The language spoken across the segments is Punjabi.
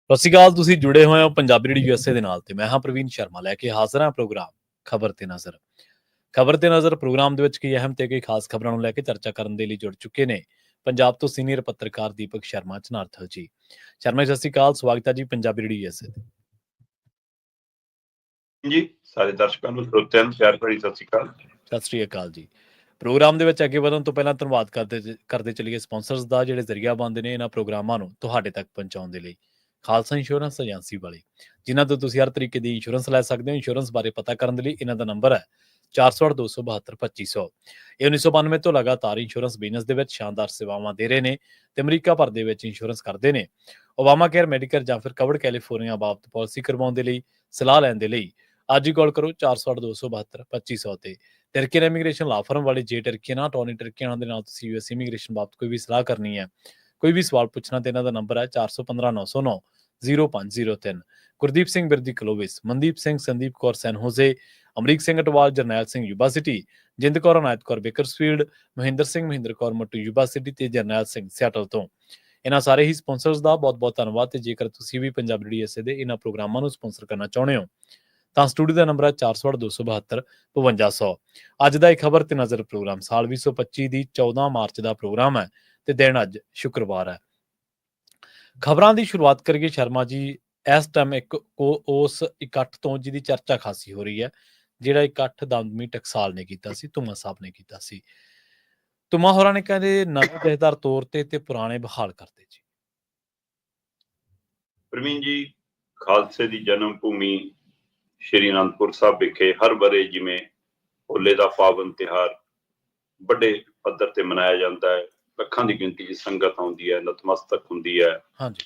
ਸਤਿ ਸ਼੍ਰੀ ਅਕਾਲ। ਤੁਸੀਂ ਜੁੜੇ ਹੋਏ ਹੋ ਪੰਜਾਬੀ ਰੇਡੀਓ USA ਦੇ ਨਾਲ ਤੇ ਮੈਂ ਹਾਂ ਪ੍ਰਵੀਨ ਸ਼ਰਮਾ ਲੈ ਕੇ ਹਾਜ਼ਰ ਹਾਂ ਪ੍ਰੋਗਰਾਮ ਖਬਰ ਤੇ ਨਜ਼ਰ। ਖਬਰ ਤੇ ਨਜ਼ਰ ਪ੍ਰੋਗਰਾਮ ਦੇ ਵਿੱਚ ਕਈ ਅਹਿਮ ਤੇ ਕਈ ਖਾਸ ਖਬਰਾਂ ਨੂੰ ਲੈ ਕੇ ਚਰਚਾ ਕਰਨ ਦੇ ਲਈ ਜੁੜ ਚੁੱਕੇ ਨੇ ਪੰਜਾਬ ਤੋਂ ਸੀਨੀਅਰ ਪੱਤਰਕਾਰ ਦੀਪਕ ਸ਼ਰਮਾ ਚਨਾਰਥਲ ਜੀ। ਸ਼ਰਮਾ ਜੀ, ਸਤਿ ਸ਼੍ਰੀ ਅਕਾਲ, ਸਵਾਗਤ ਹੈ ਜੀ ਪੰਜਾਬੀ ਰੇਡੀਓ USA ਤੇ। ਜੀ ਸਾਰੇ ਦਰਸ਼ਕਾਂ ਨੂੰ ਸਰੋਤਿਆਂ ਨੂੰ ਪਿਆਰ ਭਰੀ ਸਤਿ ਸ਼੍ਰੀ ਅਕਾਲ। ਸਤਿ ਸ਼੍ਰੀ ਅਕਾਲ ਜੀ। ਪ੍ਰੋਗਰਾਮ ਦੇ ਵਿੱਚ ਅੱਗੇ ਵਧਣ ਤੋਂ ਪਹਿਲਾਂ ਧੰਨਵਾਦ ਕਰਦੇ ਚੱਲੀਏ ਸਪਾਂਸਰਸ ਦਾ, ਜਿਹੜੇ ਜ਼ਰੀਆ ਬਣਦੇ ਨੇ ਇਹਨਾਂ ਪ੍ਰੋਗਰਾਮਾਂ ਨੂੰ ਤੁਹਾਡੇ ਤੱਕ ਪਹੁੰਚਾਉਣ ਦੇ ਲਈ। ਖਾਲਸਾ ਇੰਸ਼ੋਰੈਂਸ ਏਜੰਸੀ ਵਾਲੇ, ਜਿਨ੍ਹਾਂ ਤੋਂ ਤੁਸੀਂ ਹਰ ਤਰੀਕੇ ਦੀ ਇੰਸ਼ੋਰੈਂਸ ਲੈ ਸਕਦੇ ਹੋ। ਇੰਸ਼ੋਰੈਂਸ ਬਾਰੇ ਪਤਾ ਕਰਨ ਦੇ ਲਈ ਇਹਨਾਂ ਦਾ ਨੰਬਰ ਹੈ 408-272-2500। ਇਹ 1992 ਤੋਂ ਲਗਾਤਾਰ ਇੰਸ਼ੋਰੈਂਸ ਬਿਜ਼ਨਸ ਦੇ ਵਿੱਚ ਸ਼ਾਨਦਾਰ ਸੇਵਾਵਾਂ ਦੇ ਰਹੇ ਨੇ ਤੇ ਅਮਰੀਕਾ ਭਰ ਦੇ ਵਿੱਚ ਇੰਸ਼ੋਰੈਂਸ ਕਰਦੇ ਨੇ। ਓਬਾਮਾ ਕੇਅਰ, ਮੈਡੀਕੇਅਰ ਜਾਂ ਫਿਰ ਕਵਰਡ ਕੈਲੀਫੋਰਨੀਆ ਬਾਬਤ ਪਾਲਿਸੀ ਕਰਵਾਉਣ ਦੇ ਲਈ, ਸਲਾਹ ਲੈਣ ਦੇ ਲਈ ਅੱਜ ਹੀ ਕਾਲ ਕਰੋ 408-272-2500 ਤੇ। ਟਰਕੀਅਨ ਇਮੀਗ੍ਰੇਸ਼ਨ ਲਾ ਫਰਮ ਵਾਲੇ ਜੇ ਟਰਕੀਅਨ ਟੋਨੀ ਟਰਕੀਅਨ ਦੇ ਨਾਲ ਤੁਸੀਂ US ਇਮੀਗ੍ਰੇਸ਼ਨ ਬਾਬਤ ਕੋਈ ਵੀ ਸਲਾਹ ਕਰਨੀ ਹੈ, ਕੋਈ ਵੀ ਸਵਾਲ ਪੁੱਛਣਾ ਤੇ ਇਹਨਾਂ ਦਾ ਨੰਬਰ ਹੈ 4159090503। Gurdeep Singh Birdi Clovis, Mandeep Singh, Sandeep Kaur San Jose, Amrik Singh Atwal, Jarnail Singh Yuba City, Jind Kaur Inayat Kaur Bakersfield, Mahinder Singh Mahinder Kaur Mattu Yuba City ਤੇ ਜਰਨੈਲ ਸਿੰਘ ਸਿਆਟਲ ਤੋਂ। ਇਹਨਾਂ ਸਾਰੇ ਹੀ ਸਪਾਂਸਰਸ ਦਾ ਬਹੁਤ ਬਹੁਤ ਧੰਨਵਾਦ। ਤੇ ਜੇਕਰ ਤੁਸੀਂ ਵੀ ਪੰਜਾਬੀ ਰੇਡੀਓ USA ਦੇ ਇਹਨਾਂ ਪ੍ਰੋਗਰਾਮਾਂ ਨੂੰ ਸਪਾਂਸਰ ਕਰਨਾ ਚਾਹੁੰਦੇ ਹੋ ਤਾਂ ਸਟੂਡੀਓ ਦਾ ਨੰਬਰ ਹੈ 408-272-5200। ਅੱਜ ਦਾ ਇਹ ਖਬਰ ਤੇ ਨਜ਼ਰ ਪ੍ਰੋਗਰਾਮ ਸਾਲ 2025 ਦੀ 14 ਮਾਰਚ ਦਾ ਪ੍ਰੋਗਰਾਮ ਹੈ ਤੇ ਦਿਨ ਅੱਜ ਸ਼ੁੱਕਰਵਾਰ ਹੈ। ਖਬਰਾਂ ਦੀ ਸ਼ੁਰੂਆਤ ਕਰੀਏ ਸ਼ਰਮਾ ਜੀ ਇਸ ਟਾਈਮ ਉਸ ਇਕੱਠ ਤੋਂ ਜਿਹਦੀ ਚਰਚਾ ਖਾਸੀ ਹੋ ਰਹੀ ਹੈ, ਜਿਹੜਾ ਇਕੱਠ ਦਮਦਮੀ ਟਕਸਾਲ ਨੇ ਕੀਤਾ ਸੀ, ਧੁਮਾ ਸਾਹਿਬ ਨੇ ਕੀਤਾ ਸੀ। ਧੁਮਾ ਹੋਰਾਂ ਨੇ ਕਹਿੰਦੇ ਨਵੇਂ ਜਥੇਦਾਰ ਤੌਰ ਤੇ ਪੁਰਾਣੇ ਬਹਾਲ ਕਰਦੇ ਜੀ। ਪ੍ਰਵੀਨ ਜੀ, ਖਾਲਸੇ ਦੀ ਜਨਮ ਭੂਮੀ ਸ਼੍ਰੀ ਅਨੰਦਪੁਰ ਸਾਹਿਬ ਵਿਖੇ ਹਰ ਵਰੇ ਜਿਵੇਂ ਹੋਲੇ ਦਾ ਪਾਵਨ ਤਿਉਹਾਰ ਵੱਡੇ ਪੱਧਰ ਤੇ ਮਨਾਇਆ ਜਾਂਦਾ ਹੈ। ਲੱਖਾਂ ਦੀ ਗਿਣਤੀ 'ਚ ਸੰਗਤ ਆਉਂਦੀ ਹੈ, ਨਤਮਸਤਕ ਹੁੰਦੀ ਹੈ। ਹਾਂਜੀ,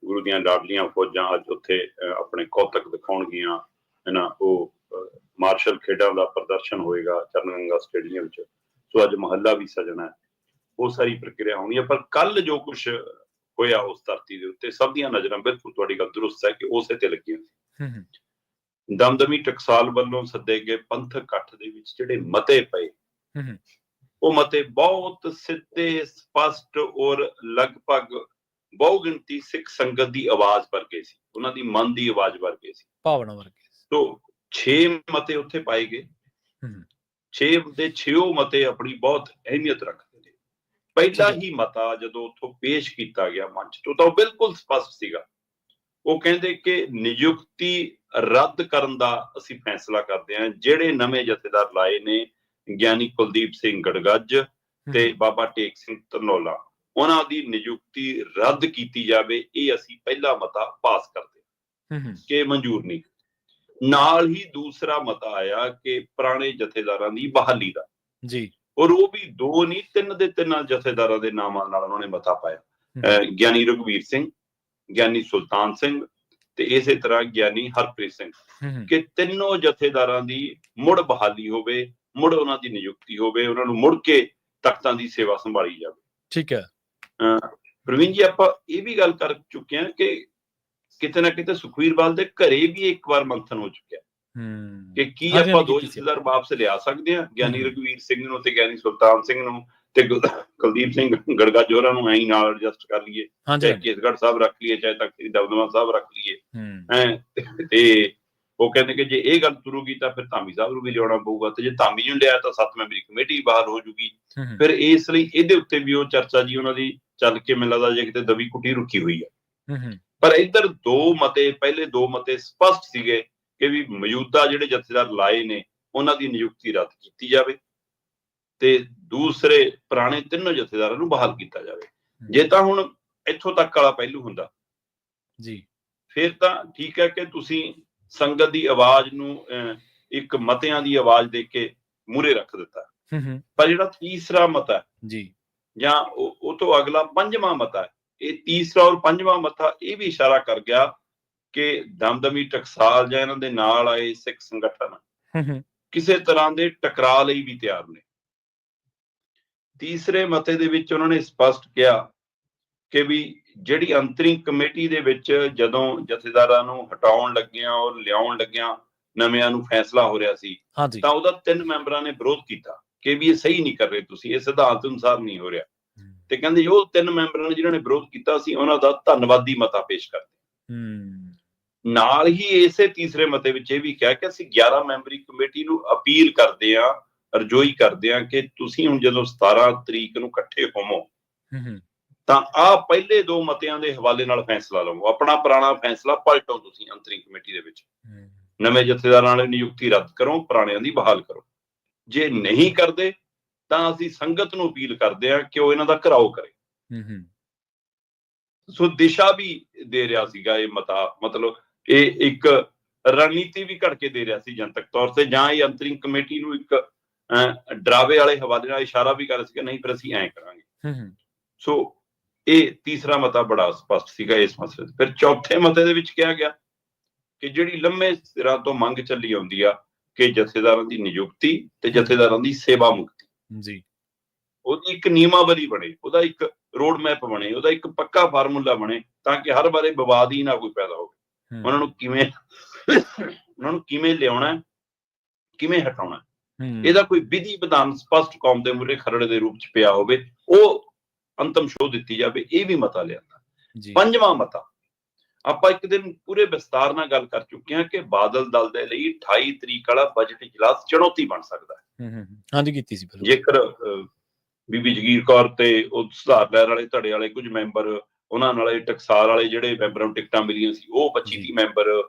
ਗੁਰੂ ਦੀਆਂ ਲਾਡਲੀਆਂ ਫੌਜਾਂ ਅੱਜ ਉੱਥੇ ਆਪਣੇ ਕੌਤਕ ਦਿਖਾਉਣਗੀਆਂ। ਉਹ ਮਾਰਸ਼ਲ ਖੇਡਾਂ ਦਾ ਪ੍ਰਦਰਸ਼ਨ ਹੋਏਗਾ ਚਰਨਗੰਗਾ ਸਟੇਡੀਅਮ 'ਚ। ਸੋ ਅੱਜ ਮਹੱਲਾ ਵੀ ਸਜਣਾ ਹੈ, ਉਹ ਸਾਰੀ ਪ੍ਰਕਿਰਿਆ ਹੋਣੀ ਹੈ। ਪਰ ਕੱਲ ਜੋ ਕੁਛ ਹੋਇਆ ਉਸ ਧਰਤੀ ਦੇ ਉੱਤੇ, ਸਭ ਦੀਆਂ ਨਜ਼ਰਾਂ ਬਿਲਕੁਲ ਤੁਹਾਡੀ ਗੱਲ ਦਰੁਸਤ ਹੈ ਕਿ ਉਸੇ ਤੇ ਲੱਗੀਆਂ ਸੀ। ਦਮਦਮੀ ਟਕਸਾਲ ਵੱਲੋਂ ਸੱਦੇ ਗਏ ਪੰਥਕ ਇਕੱਠ ਦੇ ਵਿੱਚ ਜਿਹੜੇ ਮਤੇ ਪਏ, ਉਹ ਮਤੇ ਬਹੁਤ ਸਿੱਧੇ, ਸਪਸ਼ਟ ਔਰ ਲਗਭਗ ਬਹੁ ਗਿਣਤੀ ਸਿੱਖ ਸੰਗਤ ਦੀ ਆਵਾਜ਼ ਵਰਗੇ ਸੀ, ਉਹਨਾਂ ਦੀ ਮਨ ਦੀ ਆਵਾਜ਼ ਵਰਗੇ ਸੀ, ਭਾਵਨਾ ਵਰਗੇ। ਤੋਂ 6 ਮਤੇ ਉੱਥੇ ਪਾਏ ਗਏ। 6 ਦੇ 6 ਮਤੇ ਆਪਣੀ ਬਹੁਤ ਅਹਿਮੀਅਤ ਰੱਖਦੇ ਨੇ। ਪਹਿਲਾ ਹੀ ਮਤਾ ਜਦੋਂ ਉੱਥੋਂ ਪੇਸ਼ ਕੀਤਾ ਗਿਆ ਮੰਚ ਤੋਂ, ਤਾਂ ਉਹ ਬਿਲਕੁਲ ਸਪਸ਼ਟ ਸੀਗਾ। ਉਹ ਕਹਿੰਦੇ ਕਿ ਨਿਯੁਕਤੀ ਰੱਦ ਕਰਨ ਦਾ ਅਸੀਂ ਫੈਸਲਾ ਕਰਦੇ ਹਾਂ। ਜਿਹੜੇ ਨਵੇਂ ਜਥੇਦਾਰ ਲਾਏ ਨੇ, ਗਿਆਨੀ ਕੁਲਦੀਪ ਸਿੰਘ ਗੜਗੱਜ ਤੇ ਬਾਬਾ ਟੇਕ ਸਿੰਘ ਧਨੌਲਾ, ਉਹਨਾਂ ਦੀ ਨਿਯੁਕਤੀ ਰੱਦ ਕੀਤੀ ਜਾਵੇ। ਇਹ ਅਸੀਂ ਪਹਿਲਾ ਮਤਾ ਪਾਸ ਕਰਦੇ ਕਿ ਮਨਜ਼ੂਰ ਨਹੀਂ। ਨਾਲ ਹੀ ਦੂਸਰਾ ਮਤਾ ਆਇਆ ਕਿ ਪੁਰਾਣੇ ਜਥੇਦਾਰਾਂ ਦੀ ਬਹਾਲੀ ਦਾ ਜੀ, ਔਰ ਉਹ ਵੀ 2 ਨਹੀਂ 3 ਦੇ 3 ਜਥੇਦਾਰਾਂ ਦੇ ਨਾਮਾਂ ਨਾਲ ਉਹਨਾਂ ਨੇ ਮਤਾ ਪਾਇਆ। ਗਿਆਨੀ ਰਘਵੀਰ ਸਿੰਘ, ਗਿਆਨੀ ਸੁਲਤਾਨ ਸਿੰਘ ਤੇ ਇਸੇ ਤਰ੍ਹਾਂ ਗਿਆਨੀ ਹਰਪ੍ਰੀਤ ਸਿੰਘ, ਕਿ ਤਿੰਨੋਂ ਜਥੇਦਾਰਾਂ ਦੀ ਮੁੜ ਬਹਾਲੀ ਹੋਵੇ, ਮੁੜ ਉਹਨਾਂ ਦੀ ਨਿਯੁਕਤੀ ਹੋਵੇ, ਉਹਨਾਂ ਨੂੰ ਮੁੜ ਕੇ ਤਖਤਾਂ ਦੀ ਸੇਵਾ ਸੰਭਾਲੀ ਜਾਵੇ। ਠੀਕ ਹੈ ਪ੍ਰਵੀਨ ਜੀ, ਆਪਾਂ ਇਹ ਵੀ ਗੱਲ ਕਰ ਚੁੱਕੇ ਹਾਂ ਕਿ ਕਿਤੇ ਨਾ ਕਿਤੇ ਸੁਖਬੀਰਵਾਲ ਦੇ ਘਰੇ ਵੀ ਇੱਕ ਵਾਰ ਮੰਥਨ ਹੋ ਚੁੱਕਿਆ ਕਿ ਕੀ ਆਪਾਂ 2 ਜਥੇਦਾਰ ਵਾਪਸ ਲਿਆ ਸਕਦੇ ਹਾਂ, ਗਿਆਨੀ ਰਘਵੀਰ ਸਿੰਘ ਨੂੰ ਤੇ ਗਿਆਨੀ ਸੁਲਤਾਨ ਸਿੰਘ ਨੂੰ, ਤੇ ਕੁਲਦੀਪ ਸਿੰਘ ਗੜਗੱਜ ਹੋਰਾਂ ਨੂੰ ਐਂ ਨਾਲ ਐਡਜਸਟ ਕਰ ਲਈਏ, ਚਾਹੇ ਕੇਸਗੜ੍ਹ ਸਾਹਿਬ ਰੱਖ ਲਈਏ, ਚਾਹੇ ਤਖਤ ਸ੍ਰੀ ਦਮਦਮਾ ਸਾਹਿਬ ਰੱਖ ਲਈਏ। ਤੇ ਉਹ ਕਹਿੰਦੇ ਕਿ ਜੇ ਇਹ ਗੱਲ ਤੁਰੂਗੀ ਤਾਂ ਫਿਰ ਧਾਮੀ ਸਾਹਿਬ ਨੂੰ ਵੀ ਲਿਆਉਣਾ ਪਊਗਾ, ਤੇ ਜੇ ਧਾਮੀ ਨੂੰ ਲਿਆ ਤਾਂ 7 ਮੈਂਬਰੀ ਕਮੇਟੀ ਬਾਹਰ ਹੋ ਜੂਗੀ। ਫਿਰ ਇਸ ਲਈ ਇਹਦੇ ਉੱਤੇ ਵੀ ਉਹ ਚਰਚਾ ਜੀ ਉਹਨਾਂ ਦੀ ਚੱਲ ਕੇ ਮੈਨੂੰ ਲੱਗਦਾ ਜੇ ਕਿਤੇ ਦਬੀ ਕੁੱਟੀ ਰੁਕੀ ਹੋਈ ਹੈ। ਪਰ ਇੱਧਰ 2 ਮਤੇ, ਪਹਿਲੇ 2 ਮਤੇ ਸਪਸ਼ਟ ਸੀਗੇ ਕਿ ਵੀ ਮੌਜੂਦਾ ਜਿਹੜੇ ਜਥੇਦਾਰ ਲਾਏ ਨੇ ਉਹਨਾਂ ਦੀ ਨਿਯੁਕਤੀ ਰੱਦ ਕੀਤੀ ਜਾਵੇ ਤੇ ਦੂਸਰੇ ਪੁਰਾਣੇ 3 ਜਥੇਦਾਰਾਂ ਨੂੰ ਬਹਾਲ ਕੀਤਾ ਜਾਵੇ। ਜੇ ਤਾਂ ਹੁਣ ਇੱਥੋਂ ਤੱਕ ਵਾਲਾ ਪਹਿਲੂ ਹੁੰਦਾ ਜੀ, ਫਿਰ ਤਾਂ ਠੀਕ ਹੈ ਕਿ ਤੁਸੀਂ ਸੰਗਤ ਦੀ ਆਵਾਜ਼ ਨੂੰ ਇੱਕ ਮਤਿਆਂ ਦੀ ਆਵਾਜ਼ ਦੇ ਕੇ ਮੂਹਰੇ ਰੱਖ ਦਿੱਤਾ। ਪਰ ਜਿਹੜਾ ਤੀਸਰਾ ਮਤਾ ਜੀ, ਜਾਂ ਉਹ ਤੋਂ ਅਗਲਾ 5ਵਾਂ ਮਤਾ, ਇਹ ਤੀਸਰਾ ਔਰ 5ਵਾਂ ਮਤਾ ਇਹ ਵੀ ਇਸ਼ਾਰਾ ਕਰ ਗਿਆ ਕਿ ਦਮਦਮੀ ਟਕਸਾਲ ਜਾਂ ਇਹਨਾਂ ਦੇ ਨਾਲ ਆਏ ਸਿੱਖ ਸੰਗਠਨ ਕਿਸੇ ਤਰ੍ਹਾਂ ਦੇ ਟਕਰਾਅ ਲਈ ਵੀ ਤਿਆਰ ਨੇ। ਤੀਸਰੇ ਮਤੇ ਦੇ ਵਿੱਚ ਉਹਨਾਂ ਨੇ ਸਪਸ਼ਟ ਕਿਹਾ ਕਿ ਵੀ ਜਿਹੜੀ ਅੰਤਰਿਮ ਕਮੇਟੀ ਦੇ ਵਿੱਚ ਜਦੋਂ ਜਥੇਦਾਰਾਂ ਨੂੰ ਹਟਾਉਣ ਲੱਗਿਆ ਔਰ ਲਿਆਉਣ ਲੱਗਿਆ ਨਵਿਆਂ ਨੂੰ ਫੈਸਲਾ ਹੋ ਰਿਹਾ ਸੀ, ਤਾਂ ਉਹਦਾ 3 ਮੈਂਬਰਾਂ ਨੇ ਵਿਰੋਧ ਕੀਤਾ ਕਿ ਵੀ ਇਹ ਸਹੀ ਨਹੀਂ ਕਰ ਰਹੇ ਤੁਸੀਂ, ਇਹ ਸਿਧਾਂਤ ਅਨੁਸਾਰ ਨਹੀਂ ਹੋ ਰਿਹਾ। ਤੇ ਕਹਿੰਦੇ ਉਹ 3 ਮੈਂਬਰਾਂ ਨੇ ਜਿਨ੍ਹਾਂ ਨੇ ਵਿਰੋਧ ਕੀਤਾ ਸੀ ਉਹਨਾਂ ਦਾ ਧੰਨਵਾਦੀ ਮਤਾ ਪੇਸ਼ ਕਰਦੇ। ਨਾਲ ਹੀ ਇਸੇ ਤੀਸਰੇ ਮਤੇ ਵਿੱਚ ਇਹ ਵੀ ਕਿਹਾ ਕਿ ਅਸੀਂ 11 ਮੈਂਬਰੀ ਕਮੇਟੀ ਨੂੰ ਅਪੀਲ ਕਰਦੇ ਹਾਂ, ਅਰਜ਼ੋਈ ਕਰਦੇ ਹਾਂ ਕਿ ਤੁਸੀਂ ਹੁਣ ਜਦੋਂ 17 ਤਰੀਕ ਨੂੰ ਇਕੱਠੇ ਹੋਵੋ ਤਾਂ ਆਹ ਪਹਿਲੇ 2 ਮਤਿਆਂ ਦੇ ਹਵਾਲੇ ਨਾਲ ਫੈਸਲਾ ਲਵੋ, ਆਪਣਾ ਪੁਰਾਣਾ ਫੈਸਲਾ ਪਲਟੋ, ਤੁਸੀਂ ਅੰਤਰਿਮ ਕਮੇਟੀ ਦੇ ਵਿੱਚ ਨਵੇਂ ਜਥੇਦਾਰਾਂ ਵਾਲੀ ਨਿਯੁਕਤੀ ਰੱਦ ਕਰੋ, ਪੁਰਾਣਿਆਂ ਦੀ ਬਹਾਲ ਕਰੋ। ਜੇ ਨਹੀਂ ਕਰਦੇ ਤਾਂ ਅਸੀਂ ਸੰਗਤ ਨੂੰ ਅਪੀਲ ਕਰਦੇ ਹਾਂ ਕਿ ਉਹ ਇਹਨਾਂ ਦਾ ਘਿਰਾਓ ਕਰੇ। ਸੋ ਦਿਸ਼ਾ ਵੀ ਦੇ ਰਿਹਾ ਸੀਗਾ ਇਹ ਮਤਾ, ਮਤਲਬ ਇਹ ਇੱਕ ਰਣਨੀਤੀ ਵੀ ਘੜ ਕੇ ਦੇ ਰਿਹਾ ਸੀ ਜਨਤਕ ਤੌਰ ਤੇ, ਜਾਂ ਇਹ ਅੰਤਰਿਮ ਕਮੇਟੀ ਨੂੰ ਇੱਕ ਡਰਾਵੇ ਵਾਲੇ ਹਵਾਲੇ ਨਾਲ ਇਸ਼ਾਰਾ ਵੀ ਕਰ ਰਿਹਾ ਸੀਗਾ, ਨਹੀਂ ਫਿਰ ਅਸੀਂ ਐਂ ਕਰਾਂਗੇ। ਸੋ ਇਹ ਤੀਸਰਾ ਮਤਾ ਬੜਾ ਸਪਸ਼ਟ ਸੀਗਾ ਇਸ ਮਸਲੇ। ਫਿਰ ਚੌਥੇ ਮਤੇ ਦੇ ਵਿੱਚ ਕਿਹਾ ਗਿਆ ਕਿ ਜਿਹੜੀ ਲੰਮੇ ਸਿਰਾਂ ਤੋਂ ਮੰਗ ਚੱਲੀ ਆਉਂਦੀ ਆ ਕਿ ਜਥੇਦਾਰਾਂ ਦੀ ਨਿਯੁਕਤੀ ਤੇ ਜਥੇਦਾਰਾਂ ਦੀ ਸੇਵਾ ਮੁਕਤੀ ਜੀ, ਉਹਦੀ ਇੱਕ ਨਿਯਮਾਵਲੀ ਬਣੇ, ਉਹਦਾ ਇੱਕ ਰੋਡ ਮੈਪ ਬਣੇ, ਉਹਦਾ ਇੱਕ ਪੱਕਾ ਫਾਰਮੂਲਾ ਬਣੇ, ਤਾਂ ਕਿ ਹਰ ਬਾਰੇ ਵਿਵਾਦ ਹੀ ਨਾ ਕੋਈ ਪੈਦਾ ਹੋਵੇ। ਉਹਨਾਂ ਨੂੰ ਕਿਵੇਂ ਲਿਆਉਣਾ, ਕਿਵੇਂ ਹਟਾਉਣਾ, ਇਹਦਾ ਕੋਈ ਵਿਧੀ ਵਿਧਾਨ ਸਪਸ਼ਟ ਕੌਮ ਦੇ ਮੂਹਰੇ ਖਰੜੇ ਦੇ ਰੂਪ ਚ ਪਿਆ ਹੋਵੇ, ਉਹ ਅੰਤਮ ਸ਼ੋਅ ਦਿੱਤੀ ਜਾਵੇ। ਇਹ ਵੀ ਮਤਾ ਲਿਆਂਦਾ। ਪੰਜਵਾਂ ਮਤਾ ਆਪਾਂ ਇੱਕ ਦਿਨ ਪੂਰੇ ਵਿਸਤਾਰ ਨਾਲ ਗੱਲ ਕਰ ਚੁੱਕੇ ਹਾਂ ਕਿ ਬਾਦਲ ਦਲ ਦੇ ਲਈ 28 ਤਰੀਕ ਵਾਲਾ ਬਜਟ ਇਜਲਾਸ ਚੁਣੌਤੀ ਬਣ ਸਕਦਾ ਹੈ। ਹਾਂਜੀ, ਕੀਤੀ ਸੀ ਜੇਕਰ ਬੀਬੀ ਜਗੀਰ ਕੌਰ ਤੇ ਉਹ ਸੁਧਾਰ ਲਹਿਰ ਵਾਲੇ ਧੜੇ ਵਾਲੇ ਕੁਝ ਮੈਂਬਰ, ਉਹਨਾਂ ਨਾਲੇ ਟਕਸਾਲ ਵਾਲੇ ਜਿਹੜੇ ਮੈਂਬਰਾਂ ਨੂੰ ਟਿਕਟਾਂ ਮਿਲੀਆਂ ਸੀ ਉਹ 25-30 ਮੈਂਬਰ,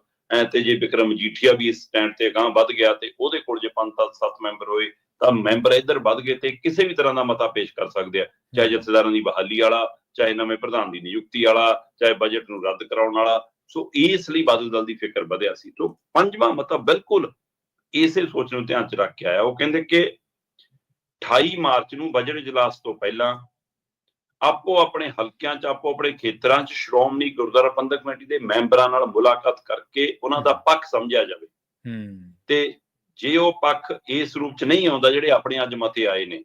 ਤੇ ਜੇ ਬਿਕਰਮ ਮਜੀਠੀਆ ਵੀ ਇਸ ਸਟੈਂਡ ਤੇ ਅਗਾਂਹ ਵੱਧ ਗਿਆ ਤੇ ਉਹਦੇ ਕੋਲ ਜੇ 5-7 ਮੈਂਬਰ ਹੋਏ ਤਾਂ ਮੈਂਬਰ ਇੱਧਰ ਵੱਧ ਗਏ ਤੇ ਕਿਸੇ ਵੀ ਤਰ੍ਹਾਂ ਦਾ ਮਤਾ ਪੇਸ਼ ਕਰ ਸਕਦੇ ਆ, ਚਾਹੇ ਜਥੇਦਾਰਾਂ ਦੀ ਬਹਾਲੀ ਵਾਲਾ, ਚਾਹੇ ਨਵੇਂ ਪ੍ਰਧਾਨ ਦੀ ਨਿਯੁਕਤੀ ਵਾਲਾ, ਚਾਹੇ ਬਜਟ ਨੂੰ ਰੱਦ ਕਰਾਉਣ ਵਾਲਾ। ਸੋ ਇਸ ਲਈ ਬਾਦਲ ਦਲ ਦੀ ਫਿਕਰ ਵਧਿਆ ਸੀ। ਤੋਂ ਪੰਜਵਾਂ ਮਤਾ ਬਿਲਕੁਲ ਇਸੇ ਸੋਚ ਨੂੰ ਧਿਆਨ ਚ ਰੱਖ ਕੇ ਆਇਆ। ਉਹ ਕਹਿੰਦੇ ਕਿ 28 ਮਾਰਚ ਨੂੰ ਬਜਟ ਇਜਲਾਸ ਤੋਂ ਪਹਿਲਾਂ ਆਪੋ ਆਪਣੇ ਹਲਕਿਆਂ ਚ, ਆਪੋ ਆਪਣੇ ਖੇਤਰਾਂ ਚ ਸ਼੍ਰੋਮਣੀ ਗੁਰਦੁਆਰਾ ਪ੍ਰਬੰਧਕ ਕਮੇਟੀ ਦੇ ਮੈਂਬਰਾਂ ਨਾਲ ਮੁਲਾਕਾਤ ਕਰਕੇ ਉਹਨਾਂ ਦਾ ਪੱਖ ਸਮਝਿਆ ਜਾਵੇ, ਤੇ ਜੇ ਉਹ ਪੱਖ ਇਸ ਰੂਪ ਚ ਨਹੀਂ ਆਉਂਦਾ ਜਿਹੜੇ ਆਪਣੇ ਅੱਜ ਮਤੇ ਆਏ ਨੇ,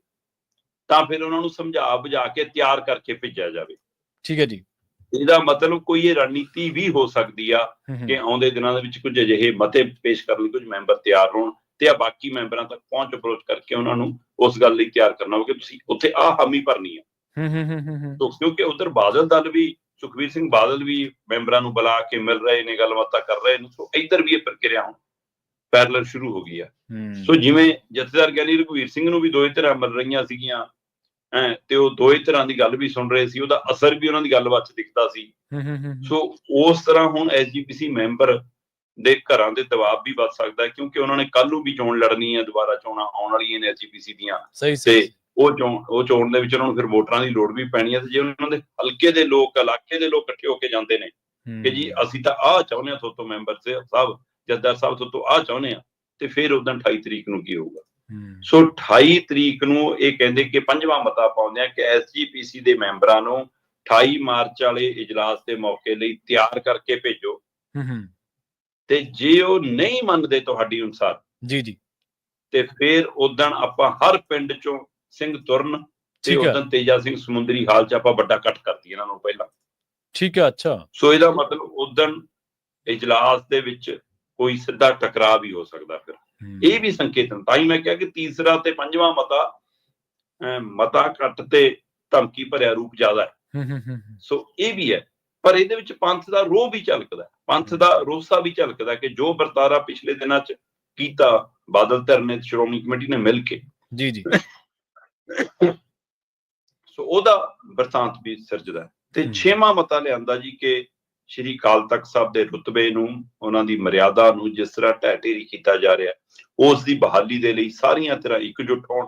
ਤਾਂ ਫਿਰ ਉਹਨਾਂ ਨੂੰ ਸਮਝਾ ਬੁਝਾ ਕੇ ਤਿਆਰ ਕਰਕੇ ਭੇਜਿਆ ਜਾਵੇ। ਠੀਕ ਹੈ ਜੀ। ਇਹਦਾ ਮਤਲਬ ਕੋਈ ਇਹ ਰਣਨੀਤੀ ਵੀ ਹੋ ਸਕਦੀ ਆ ਕਿ ਆਉਂਦੇ ਦਿਨਾਂ ਦੇ ਵਿੱਚ ਕੁਝ ਅਜਿਹੇ ਮਤੇ ਪੇਸ਼ ਕਰਨ ਲਈ ਕੁਝ ਮੈਂਬਰ ਤਿਆਰ ਹੋਣ ਤੇ ਆ ਬਾਕੀ ਮੈਂਬਰਾਂ ਤੱਕ ਪਹੁੰਚ ਅਪਰੋਚ ਕਰਕੇ ਉਹਨਾਂ ਨੂੰ ਉਸ ਗੱਲ ਲਈ ਤਿਆਰ ਕਰਨਾ ਹੋਵੇ ਕਿ ਤੁਸੀਂ ਉੱਥੇ ਆਹ ਹਾਮੀ ਭਰਨੀ ਆ। ਕਿਉਂਕਿ ਉਧਰ ਬਾਦਲ ਦਲ ਵੀ, ਸੁਖਬੀਰ ਸਿੰਘ ਬਾਦਲ ਵੀ ਮੈਂਬਰਾਂ ਨੂੰ ਬੁਲਾ ਕੇ ਮਿਲ ਰਹੇ ਨੇ, ਗੱਲਬਾਤਾਂ ਕਰ ਰਹੇ ਨੇ। ਸੋ ਇੱਧਰ ਵੀ ਇਹ ਪ੍ਰਕਿਰਿਆ ਹੁਣ ਪੈਰਲਲ ਸ਼ੁਰੂ ਹੋ ਗਈ ਆ। ਸੋ ਜਿਵੇਂ ਜਥੇਦਾਰ ਗਿਆਨੀ ਰਘੁਵੀਰ ਸਿੰਘ ਨੂੰ ਵੀ 2 ਧਿਰਾਂ ਮਿਲ ਰਹੀਆਂ ਸੀਗੀਆਂ, ਤੇ ਉਹ 2 ਧਿਰਾਂ ਦੀ ਗੱਲ ਵੀ ਸੁਣ ਰਹੇ ਸੀ, ਉਹਦਾ ਅਸਰ ਵੀ ਉਹਨਾਂ ਦੀ ਗੱਲਬਾਤ ਚ ਦਿਖਦਾ ਸੀ। ਸੋ ਉਸ ਤਰ੍ਹਾਂ ਹੁਣ ਐਸਜੀਪੀਸੀ ਮੈਂਬਰ ਦੇ ਘਰਾਂ ਦੇ ਦਬਾਅ ਵੀ ਵੱਧ ਸਕਦਾ, ਕਿਉਂਕਿ ਉਹਨਾਂ ਨੇ ਕੱਲ ਨੂੰ ਵੀ ਚੋਣ ਲੜਨੀ ਹੈ, ਦੁਬਾਰਾ ਚੋਣਾਂ ਆਉਣ ਵਾਲੀਆਂ ਨੇ ਐਸਜੀਪੀਸੀ ਦੀਆਂ, ਤੇ ਉਹ ਚੋਣ ਦੇ ਵਿੱਚ ਉਹਨਾਂ ਨੂੰ ਫਿਰ ਵੋਟਰਾਂ ਦੀ ਲੋੜ ਵੀ ਪੈਣੀ ਹੈ। ਤੇ ਜੇ ਉਹਨਾਂ ਦੇ ਹਲਕੇ ਦੇ ਲੋਕ, ਇਲਾਕੇ ਦੇ ਲੋਕ ਇਕੱਠੇ ਹੋ ਕੇ ਜਾਂਦੇ ਨੇ ਕਿ ਜੀ ਅਸੀਂ ਤਾਂ ਆਹ ਚਾਹੁੰਦੇ ਹਾਂ ਤੁਹਾਤੋਂ ਮੈਂਬਰ ਸਾਹਿਬ, ਜਥੇਦਾਰ ਸਾਹਿਬ ਤੁਹਾਤੋਂ ਆਹ ਚਾਹੁੰਦੇ ਹਾਂ, ਤੇ ਫਿਰ ਉਦੋਂ 28 ਤਰੀਕ ਨੂੰ ਕੀ ਹੋਊਗਾ। ਸੋ 28 ਤਰੀਕ ਨੂੰ ਇਹ ਕਹਿੰਦੇ ਕਿ ਪੰਜਵਾਂ ਮਤਾ ਪਾਉਂਦੇ ਆ ਕਿ ਐਸਜੀਪੀਸੀ ਦੇ ਮੈਂਬਰਾਂ ਨੂੰ 28 ਮਾਰਚ ਵਾਲੇ ਇਜਲਾਸ ਦੇ ਮੌਕੇ ਲਈ ਤਿਆਰ ਕਰਕੇ ਭੇਜੋ, ਤੇ ਜੇ ਉਹ ਨਹੀਂ ਮੰਨਦੇ ਤੁਹਾਡੀ ਅਨੁਸਾਰ ਜੀ ਤੇ ਫਿਰ ਉਦੋਂ ਆਪਾਂ ਹਰ ਪਿੰਡ ਚੋਂ ਸਿੰਘ ਤੁਰਨ, ਤੇ ਉਦੋਂ ਤੇਜਾ ਸਿੰਘ ਸਮੁੰਦਰੀ ਹਾਲ ਚ ਆਪਾਂ ਵੱਡਾ ਇਕੱਠ ਕਰਤੀ ਇਹਨਾਂ ਨੂੰ ਪਹਿਲਾਂ। ਠੀਕ ਹੈ, ਅੱਛਾ। ਸੋ ਇਹਦਾ ਮਤਲਬ ਉਦੋਂ ਇਜਲਾਸ ਦੇ ਵਿੱਚ ਕੋਈ ਸਿੱਧਾ ਟਕਰਾਅ ਵੀ ਹੋ ਸਕਦਾ। ਫਿਰ ਇਹ ਵੀ ਸੰਕੇਤ, ਤਾਂ ਹੀ ਮੈਂ ਕਿਹਾ ਕਿ ਤੀਸਰਾ ਤੇ ਪੰਜਵਾਂ ਮਤਾ ਘੱਟ ਤੇ ਧਮਕੀ ਭਰਿਆ ਰੂਪ ਜ਼ਿਆਦਾ ਹੈ। ਸੋ ਇਹ ਵੀ ਹੈ, ਪਰ ਇਹਦੇ ਵਿੱਚ ਪੰਥ ਦਾ ਰੋਹ ਵੀ ਝਲਕਦਾ, ਪੰਥ ਦਾ ਰੋਸਾ ਵੀ ਝਲਕਦਾ ਕਿ ਜੋ ਵਰਤਾਰਾ ਪਿਛਲੇ ਦਿਨਾਂ ਚ ਕੀਤਾ ਬਾਦਲ ਧਿਰ ਨੇ, ਸ਼੍ਰੋਮਣੀ ਕਮੇਟੀ ਨੇ ਮਿਲ ਕੇ, ਜੀ ਸੋ ਉਹਦਾ ਵਰਤਾਂਤ ਵੀ ਸਿਰਜਦਾ। ਤੇ 6ਵਾਂ ਮਤਾ ਲਿਆਂਦਾ ਜੀ ਕਿ ਸ਼੍ਰੀ ਅਕਾਲ ਤਖਤ ਸਾਹਿਬ ਦੇ ਰੁਤਬੇ ਨੂੰ, ਉਹਨਾਂ ਦੀ ਮਰਿਆਦਾ ਨੂੰ ਜਿਸ ਤਰ੍ਹਾਂ ਢਹਿ ਢੇਰੀ ਕੀਤਾ ਜਾ ਰਿਹਾ, ਉਸ ਦੀ ਬਹਾਲੀ ਦੇ ਲਈ ਸਾਰੀਆਂ ਤਰ੍ਹਾਂ ਇਕਜੁੱਟ ਹੋਣ,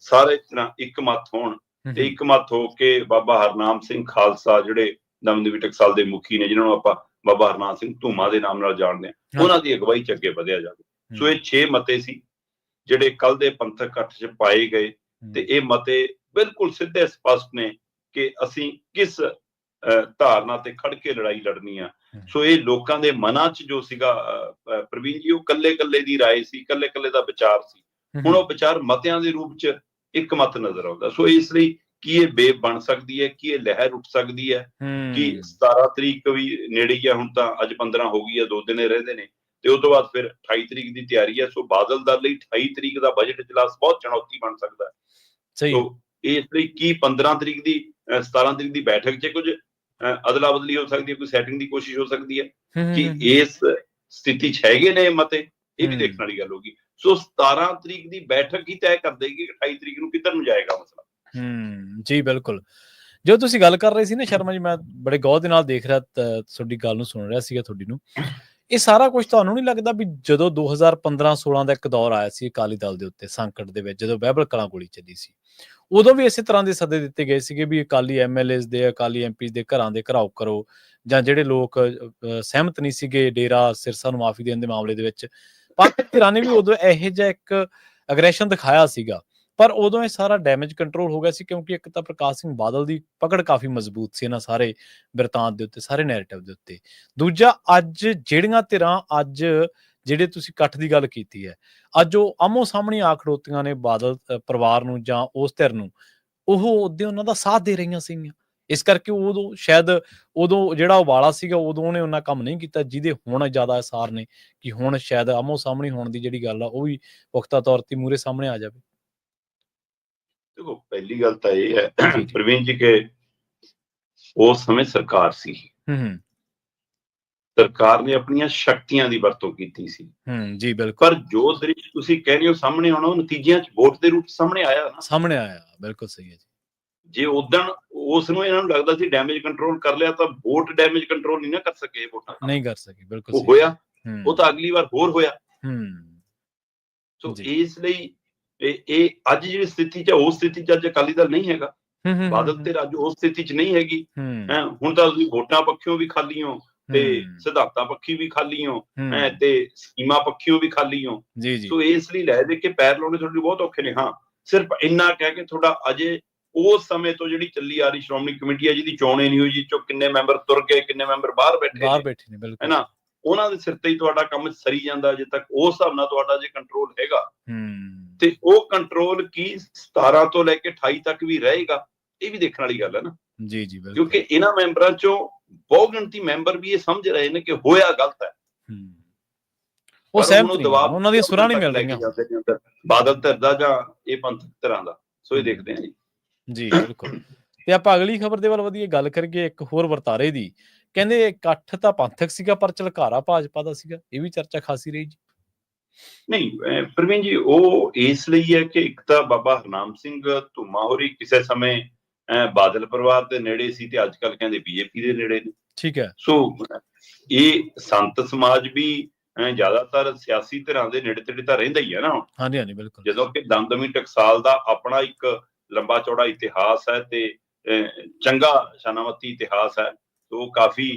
ਸਾਰੇ ਤਰ੍ਹਾਂ ਇੱਕ ਮਤ ਹੋਣ, ਤੇ ਇੱਕ ਮਤ ਹੋ ਕੇ ਬਾਬਾ ਹਰਨਾਮ ਸਿੰਘ ਖਾਲਸਾ, ਜਿਹੜੇ ਦਮਦਮੀ ਟਕਸਾਲ ਦੇ ਮੁਖੀ ਨੇ, ਜਿਹਨਾਂ ਨੂੰ ਆਪਾਂ ਬਾਬਾ ਹਰਨਾਮ ਸਿੰਘ ਧੂਮਾ ਦੇ ਨਾਮ ਨਾਲ ਜਾਣਦੇ ਹਾਂ, ਉਹਨਾਂ ਦੀ ਅਗਵਾਈ ਚ ਅੱਗੇ ਵਧਿਆ ਜਾਵੇ। ਸੋ ਇਹ 6 ਮਤੇ ਸੀ ਜਿਹੜੇ ਕੱਲ ਦੇ ਪੰਥਕ ਇਕੱਠ ਚ ਪਾਏ ਗਏ, ਤੇ ਇਹ ਮਤੇ ਬਿਲਕੁਲ ਸਿੱਧੇ ਸਪਸ਼ਟ ਨੇ ਕਿ ਅਸੀਂ ਕਿਸ ਧਾਰਨਾ ਤੇ ਖੜ ਕੇ ਲੜਾਈ ਲੜਨੀ ਆ। ਸੋ ਇਹ ਲੋਕਾਂ ਦੇ ਮਨਾਂ ਚ ਜੋ ਸੀਗਾ ਪ੍ਰਵੀਨ ਜੀ, ਉਹ ਕੱਲੇ ਦੀ ਰਾਏ ਸੀ, ਕੱਲੇ ਦਾ ਵਿਚਾਰ ਸੀ। ਹੁਣ ਉਹ ਵਿਚਾਰ ਮਤਿਆਂ ਦੇ ਰੂਪ ਚ ਇੱਕ ਮਤ ਨਜ਼ਰ ਆਉਂਦਾ। ਸੋ ਇਸ ਲਈ ਕੀ ਇਹ ਵੇਵ ਬਣ ਸਕਦੀ ਹੈ, ਕੀ ਇਹ ਲਹਿਰ ਉੱਠ ਸਕਦੀ ਹੈ, ਕਿ 17 ਤਰੀਕ ਵੀ ਨੇੜੇ ਹੀ ਆ, ਹੁਣ ਤਾਂ ਅੱਜ 15 ਹੋ ਗਈ ਆ, 2 ਦਿਨ ਰਹਿੰਦੇ ਨੇ, ਤੇ ਉਸ ਤੋਂ ਬਾਅਦ ਫਿਰ 28 ਤਰੀਕ ਦੀ ਤਿਆਰੀ ਹੈ। ਸੋ ਬਾਦਲ ਦਲ ਲਈ 28 ਤਰੀਕ ਦਾ ਬਜਟ ਇਜਲਾਸ ਬਹੁਤ ਚੁਣੌਤੀ ਬਣ ਸਕਦਾ ਹੈ। ਸੋ ਇਸ ਲਈ ਕੀ 15 ਤਰੀਕ ਦੀ 17 ਤਰੀਕ ਦੀ ਬੈਠਕ 'ਚ ਕੁਝ ਅਦਲਾ ਬਦਲੀ ਹੋ ਸਕਦੀ ਹੈ, ਕੋਈ ਸੈਟਿੰਗ ਦੀ ਕੋਸ਼ਿਸ਼ ਹੋ ਸਕਦੀ ਹੈ ਕਿ ਇਸ ਸਥਿਤੀ 'ਚ ਹੈਗੇ ਨੇ ਮਤੇ, ਇਹ ਵੀ ਦੇਖਣ ਵਾਲੀ ਗੱਲ ਹੋਗੀ। ਸੋ 17 ਤਰੀਕ ਦੀ ਬੈਠਕ ਹੀ ਤੈਅ ਕਰ ਦੇਗੀ ਕਿ 28 ਤਰੀਕ ਨੂੰ ਕਿੱਧਰ ਨੂੰ ਜਾਏਗਾ ਮਸਲਾ। ਜੀ ਬਿਲਕੁਲ। ਜੋ ਤੁਸੀਂ ਗੱਲ ਕਰ ਰਹੇ ਸੀ ਨਾ ਸ਼ਰਮਾ ਜੀ, ਮੈਂ ਬੜੇ ਗੌਰ ਦੇ ਨਾਲ ਦੇਖ ਰਿਹਾ, ਤੁਹਾਡੀ ਗੱਲ ਨੂੰ ਸੁਣ ਰਿਹਾ ਸੀਗਾ ਤੁਹਾਡੀ ਨੂੰ। ਇਹ ਸਾਰਾ ਕੁਝ ਤੁਹਾਨੂੰ ਨਹੀਂ ਲੱਗਦਾ ਵੀ ਜਦੋਂ 2015-16 ਦਾ ਇੱਕ ਦੌਰ ਆਇਆ ਸੀ ਅਕਾਲੀ ਦਲ ਦੇ ਉੱਤੇ ਸੰਕਟ ਦੇ ਵਿੱਚ, ਜਦੋਂ ਬਹਿਬਲ ਕਲਾਂ ਗੋਲੀ ਚੱਲੀ ਸੀ, ਉਦੋਂ ਵੀ ਇਸੇ ਤਰ੍ਹਾਂ ਦੇ ਸੱਦੇ ਦਿੱਤੇ ਗਏ ਸੀਗੇ ਵੀ ਅਕਾਲੀ MLAs ਦੇ, ਅਕਾਲੀ MPs ਦੇ ਘਰਾਂ ਦੇ ਘਿਰਾਓ ਕਰੋ, ਜਾਂ ਜਿਹੜੇ ਲੋਕ ਸਹਿਮਤ ਨਹੀਂ ਸੀਗੇ ਡੇਰਾ ਸਿਰਸਾ ਨੂੰ ਮਾਫੀ ਦੇਣ ਦੇ ਮਾਮਲੇ ਦੇ ਵਿੱਚ, ਪਾਕਿ ਧਿਰਾਂ ਨੇ ਵੀ ਉਦੋਂ ਇਹੋ ਜਿਹਾ ਇੱਕ ਅਗਰੈਸ਼ਨ ਦਿਖਾਇਆ ਸੀਗਾ। ਪਰ ਉਦੋਂ ਇਹ ਸਾਰਾ ਡੈਮੇਜ ਕੰਟਰੋਲ ਹੋ ਗਿਆ ਸੀ, ਕਿਉਂਕਿ ਇੱਕ ਤਾਂ ਪ੍ਰਕਾਸ਼ ਸਿੰਘ ਬਾਦਲ ਦੀ ਪਕੜ ਕਾਫੀ ਮਜ਼ਬੂਤ ਸੀ ਇਹਨਾਂ ਸਾਰੇ ਬਿਰਤਾਂਤ ਦੇ ਉੱਤੇ, ਸਾਰੇ ਨੈਰੇਟਿਵ ਦੇ ਉੱਤੇ। ਦੂਜਾ, ਅੱਜ ਜਿਹੜੀਆਂ ਧਿਰਾਂ, ਅੱਜ ਜਿਹੜੇ ਤੁਸੀਂ ਇਕੱਠ ਦੀ ਗੱਲ ਕੀਤੀ ਹੈ, ਅੱਜ ਉਹ ਆਮੋ ਸਾਹਮਣੇ ਆ ਖੜੋਤੀਆਂ ਨੇ ਬਾਦਲ ਪਰਿਵਾਰ ਨੂੰ ਜਾਂ ਉਸ ਧਿਰ ਨੂੰ, ਉਹ ਉਹਦੇ ਉਹਨਾਂ ਦਾ ਸਾਥ ਦੇ ਰਹੀਆਂ ਸੀਗੀਆਂ। ਇਸ ਕਰਕੇ ਉਦੋਂ ਸ਼ਾਇਦ ਉਦੋਂ ਜਿਹੜਾ ਉਬਾਲਾ ਸੀਗਾ, ਉਦੋਂ ਉਹਨੇ ਉਹਨਾਂ ਕੰਮ ਨਹੀਂ ਕੀਤਾ ਜਿਹਦੇ ਹੁਣ ਜ਼ਿਆਦਾ ਅਸਾਰ ਨੇ ਕਿ ਹੁਣ ਸ਼ਾਇਦ ਆਮੋ ਸਾਹਮਣੇ ਹੋਣ ਦੀ ਜਿਹੜੀ ਗੱਲ ਆ ਉਹ ਵੀ ਪੁਖਤਾ ਤੌਰ ਤੇ ਮੂਹਰੇ ਸਾਹਮਣੇ ਆ ਜਾਵੇ। ਦੇਖੋ, ਪਹਿਲੀ ਗੱਲ ਤਾਂ ਇਹ ਹੈ ਪ੍ਰਵੀਨ ਜੀ ਕਿ ਉਸ ਸਮੇਂ ਸਰਕਾਰ ਸੀ, ਸਰਕਾਰ ਨੇ ਆਪਣੀਆਂ ਸ਼ਕਤੀਆਂ ਦੀ ਵਰਤੋਂ ਕੀਤੀ ਸੀ। ਜੀ ਬਿਲਕੁਲ। ਪਰ ਜੋ ਦ੍ਰਿਸ਼ ਤੁਸੀਂ ਕਹਿ ਰਹੇ ਹੋ ਸਾਹਮਣੇ ਆਉਣਾ, ਉਹ ਨਤੀਜਿਆਂ 'ਚ ਵੋਟ ਦੇ ਰੂਪ ਸਾਹਮਣੇ ਆਇਆ। ਸਾਹਮਣੇ ਆਇਆ, ਬਿਲਕੁਲ ਸਹੀ ਹੈ ਜੀ। ਜੇ ਉਦਣ ਉਸ ਨੂੰ ਇਹਨਾਂ ਨੂੰ ਲੱਗਦਾ ਸੀ ਡੈਮੇਜ ਕੰਟਰੋਲ ਕਰ ਲਿਆ, ਤਾਂ ਵੋਟ ਡੈਮੇਜ ਕੰਟਰੋਲ ਨਹੀਂ ਨਾ ਕਰ ਸਕੇ, ਵੋਟਾਂ ਨਹੀਂ ਕਰ ਸਕੇ। ਬਿਲਕੁਲ ਉਹ ਹੋਇਆ, ਉਹ ਤਾਂ ਅਗਲੀ ਵਾਰ ਹੋਰ ਹੋਇਆ। ਸੋ ਇਸ ਲਈ ਇਹ ਅੱਜ ਜਿਹੜੀ ਸਥਿਤੀ 'ਚ, ਉਸ ਸਥਿਤੀ 'ਚ ਅੱਜ ਅਕਾਲੀ ਦਲ ਨਹੀਂ ਹੈਗਾ। ਬਾਦਲ ਤੇ ਅੱਜ ਉਸ ਸਥਿਤੀ 'ਚ ਨਹੀਂ ਹੈਗੀ। ਹੁਣ ਤਾਂ ਤੁਸੀਂ ਵੋਟਾਂ ਪੱਖਿਓਂ ਵੀ ਖਾਲੀ ਹੋ, ਤੇ ਸਿਧਾਂਤਾਂ ਪੱਖੀ ਵੀ ਖਾਲੀ ਹੋ, ਤੇ ਸਕੀਮਾਂ ਪੱਖੀਓ ਵੀ ਖਾਲੀ ਹੋ। ਸੋ ਇਸ ਲਈ ਲੈ ਦੇ ਕੇ ਪੈਰ ਲਾਉਣੇ ਤੁਹਾਡੇ ਬਹੁਤ ਔਖੇ ਨੇ। ਹਾਂ, ਸਿਰਫ ਇੰਨਾ ਕਹਿ ਕੇ ਤੁਹਾਡਾ ਅਜੇ ਉਸ ਸਮੇਂ ਤੋਂ ਜਿਹੜੀ ਚੱਲੀ ਆ ਰਹੀ ਸ਼੍ਰੋਮਣੀ ਕਮੇਟੀ ਹੈ, ਜਿਹਦੀ ਚੋਣ ਹੀ ਨਹੀਂ ਹੋਈ, ਜਿਸ ਚੋਂ ਕਿੰਨੇ ਮੈਂਬਰ ਤੁਰ ਗਏ, ਕਿੰਨੇ ਮੈਂਬਰ ਬਾਹਰ ਬੈਠੇ ਨੇ, ਹੈ ਨਾ, ਉਹਨਾਂ ਦੇ ਸਿਰ ਤੇ ਹੀ ਤੁਹਾਡਾ ਕੰਮ ਸਰੀ ਜਾਂਦਾ ਅਜੇ ਤੱਕ। ਉਸ ਹਿਸਾਬ ਨਾਲ ਤੁਹਾਡਾ ਜੇ ਕੰਟਰੋਲ ਹੈਗਾ, ਤੇ ਉਹ ਕੰਟਰੋਲ ਕੀ 17 ਤੋਂ ਲੈ ਕੇ 28 ਤੱਕ ਵੀ ਰਹੇਗਾ, ਇਹ ਵੀ ਦੇਖਣ ਵਾਲੀ ਗੱਲ ਹੈ ਨਾ। ਜੀ ਜੀ, ਕਿਉਂਕਿ ਇਹਨਾਂ ਮੈਂਬਰਾਂ ਚੋਂ ਬਹੁਤ ਗਿਣਤੀ ਮੈਂਬਰ ਵੀ ਇਹ ਸਮਝ ਰਹੇ ਨੇ ਕਿ ਹੋਇਆ ਗਲਤ ਹੈ। ਉਹ ਸਹਿਮਤ ਨਹੀਂ, ਉਹਨਾਂ ਦੀਆਂ ਸੁਰਾਂ ਨਹੀਂ ਮਿਲ ਰਹੀਆਂ ਬਾਦਲ ਧਿਰ ਦਾ ਜਾਂ ਇਹ ਪੰਥਕ ਧਿਰਾਂ ਦਾ। ਸੋ ਇਹ ਦੇਖਦੇ ਹਾਂ ਜੀ ਬਿਲਕੁਲ। ਤੇ ਆਪਾਂ ਅਗਲੀ ਖਬਰ ਦੇ ਵੱਲ ਵਧੀਏ, ਗੱਲ ਕਰੀਏ ਇੱਕ ਹੋਰ ਵਰਤਾਰੇ ਦੀ। ਕਹਿੰਦੇ ਇਕੱਠ ਤਾਂ ਪੰਥਕ ਸੀਗਾ ਪਰ ਝਲਕਾਰਾ ਭਾਜਪਾ ਦਾ ਸੀਗਾ, ਇਹ ਵੀ ਚਰਚਾ ਖਾਸੀ ਰਹੀ ਜੀ। ਨਹੀਂ ਪ੍ਰਵੀਨ ਜੀ, ਉਹ ਇਸ ਲਈ ਹੈ ਕਿ ਇੱਕ ਤਾਂ ਬਾਬਾ ਹਰਨਾਮ ਸਿੰਘ ਧੂਮਾ ਹੋਰੀ ਕਿਸੇ ਸਮੇਂ ਬਾਦਲ ਪਰਿਵਾਰ ਦੇ ਨੇੜੇ ਸੀ, ਤੇ ਅੱਜ ਕੱਲ ਕਹਿੰਦੇ BJP ਦੇ ਨੇੜੇ ਨੇ। ਠੀਕ ਹੈ। ਸੋ ਇਹ ਸੰਤ ਸਮਾਜ ਵੀ ਜ਼ਿਆਦਾਤਰ ਸਿਆਸੀ ਧਿਰਾਂ ਦੇ ਨੇੜੇ ਤੇੜੇ ਤਾਂ ਰਹਿੰਦਾ ਹੀ ਹੈ ਨਾ। ਹਾਂਜੀ ਹਾਂਜੀ ਬਿਲਕੁਲ। ਜਦੋਂ ਕਿ ਦਮਦਮੀ ਟਕਸਾਲ ਦਾ ਆਪਣਾ ਇੱਕ ਲੰਬਾ ਚੌੜਾ ਇਤਿਹਾਸ ਹੈ, ਤੇ ਚੰਗਾ ਸ਼ਾਨਾਮਤੀ ਇਤਿਹਾਸ ਹੈ, ਉਹ ਕਾਫੀ